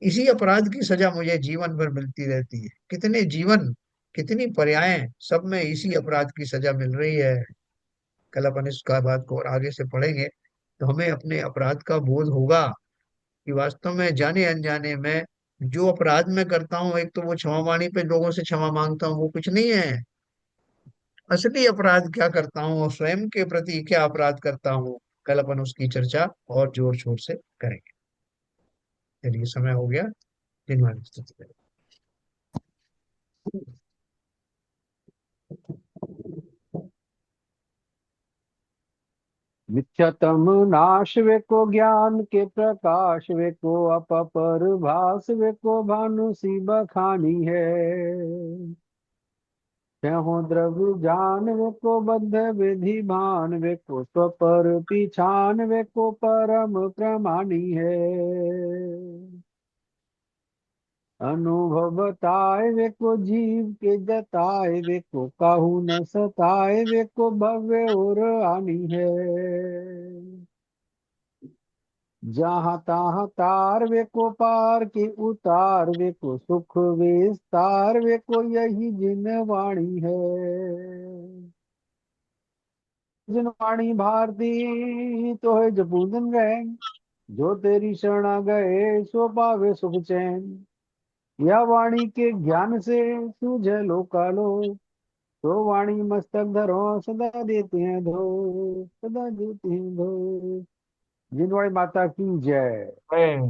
इसी अपराध की सजा मुझे जीवन भर मिलती रहती है। कितने जीवन, कितनी पर्यायें, सब में इसी अपराध की सजा मिल रही है। कल अपन इसका बात को और आगे से पढ़ेंगे तो हमें अपने अपराध का बोध होगा कि वास्तव में जाने अनजाने में जो अपराध मैं करता हूँ, एक तो वो क्षमा वाणी पे लोगों से क्षमा मांगता हूँ, वो कुछ नहीं है। असली अपराध क्या करता हूँ और स्वयं के प्रति क्या अपराध करता हूँ, कल अपन उसकी चर्चा और जोर शोर से करेंगे। चलिए, समय हो गया। धन्यवाद। स्तुति करें। मिथ्यतम नाश वे को ज्ञान के प्रकाश वे को अपर भास वे को भानु सी बखानी है। हो द्रव्य जान वे को बद्ध विधि भान वे को स्वपर पिछान वे को परम प्रमाणी है। अनुभव बताए वे को जीव के जताए वे को काहू न सताए वे को भव्य और आनी है। जहाँ तहाँ तार वे को पार के उतार वे को सुख विस्तार वे को यही जिन वाणी है। जिन वाणी भारती तो है जपूजन गए, जो तेरी शरणा गए सो पावे सुख चैन। यह वाणी के ज्ञान से सूझे लोकालो, तो वाणी मस्तक धरो सदा देते हैं धो, सदा देते हैं धो। जिनवाणी माता की जय।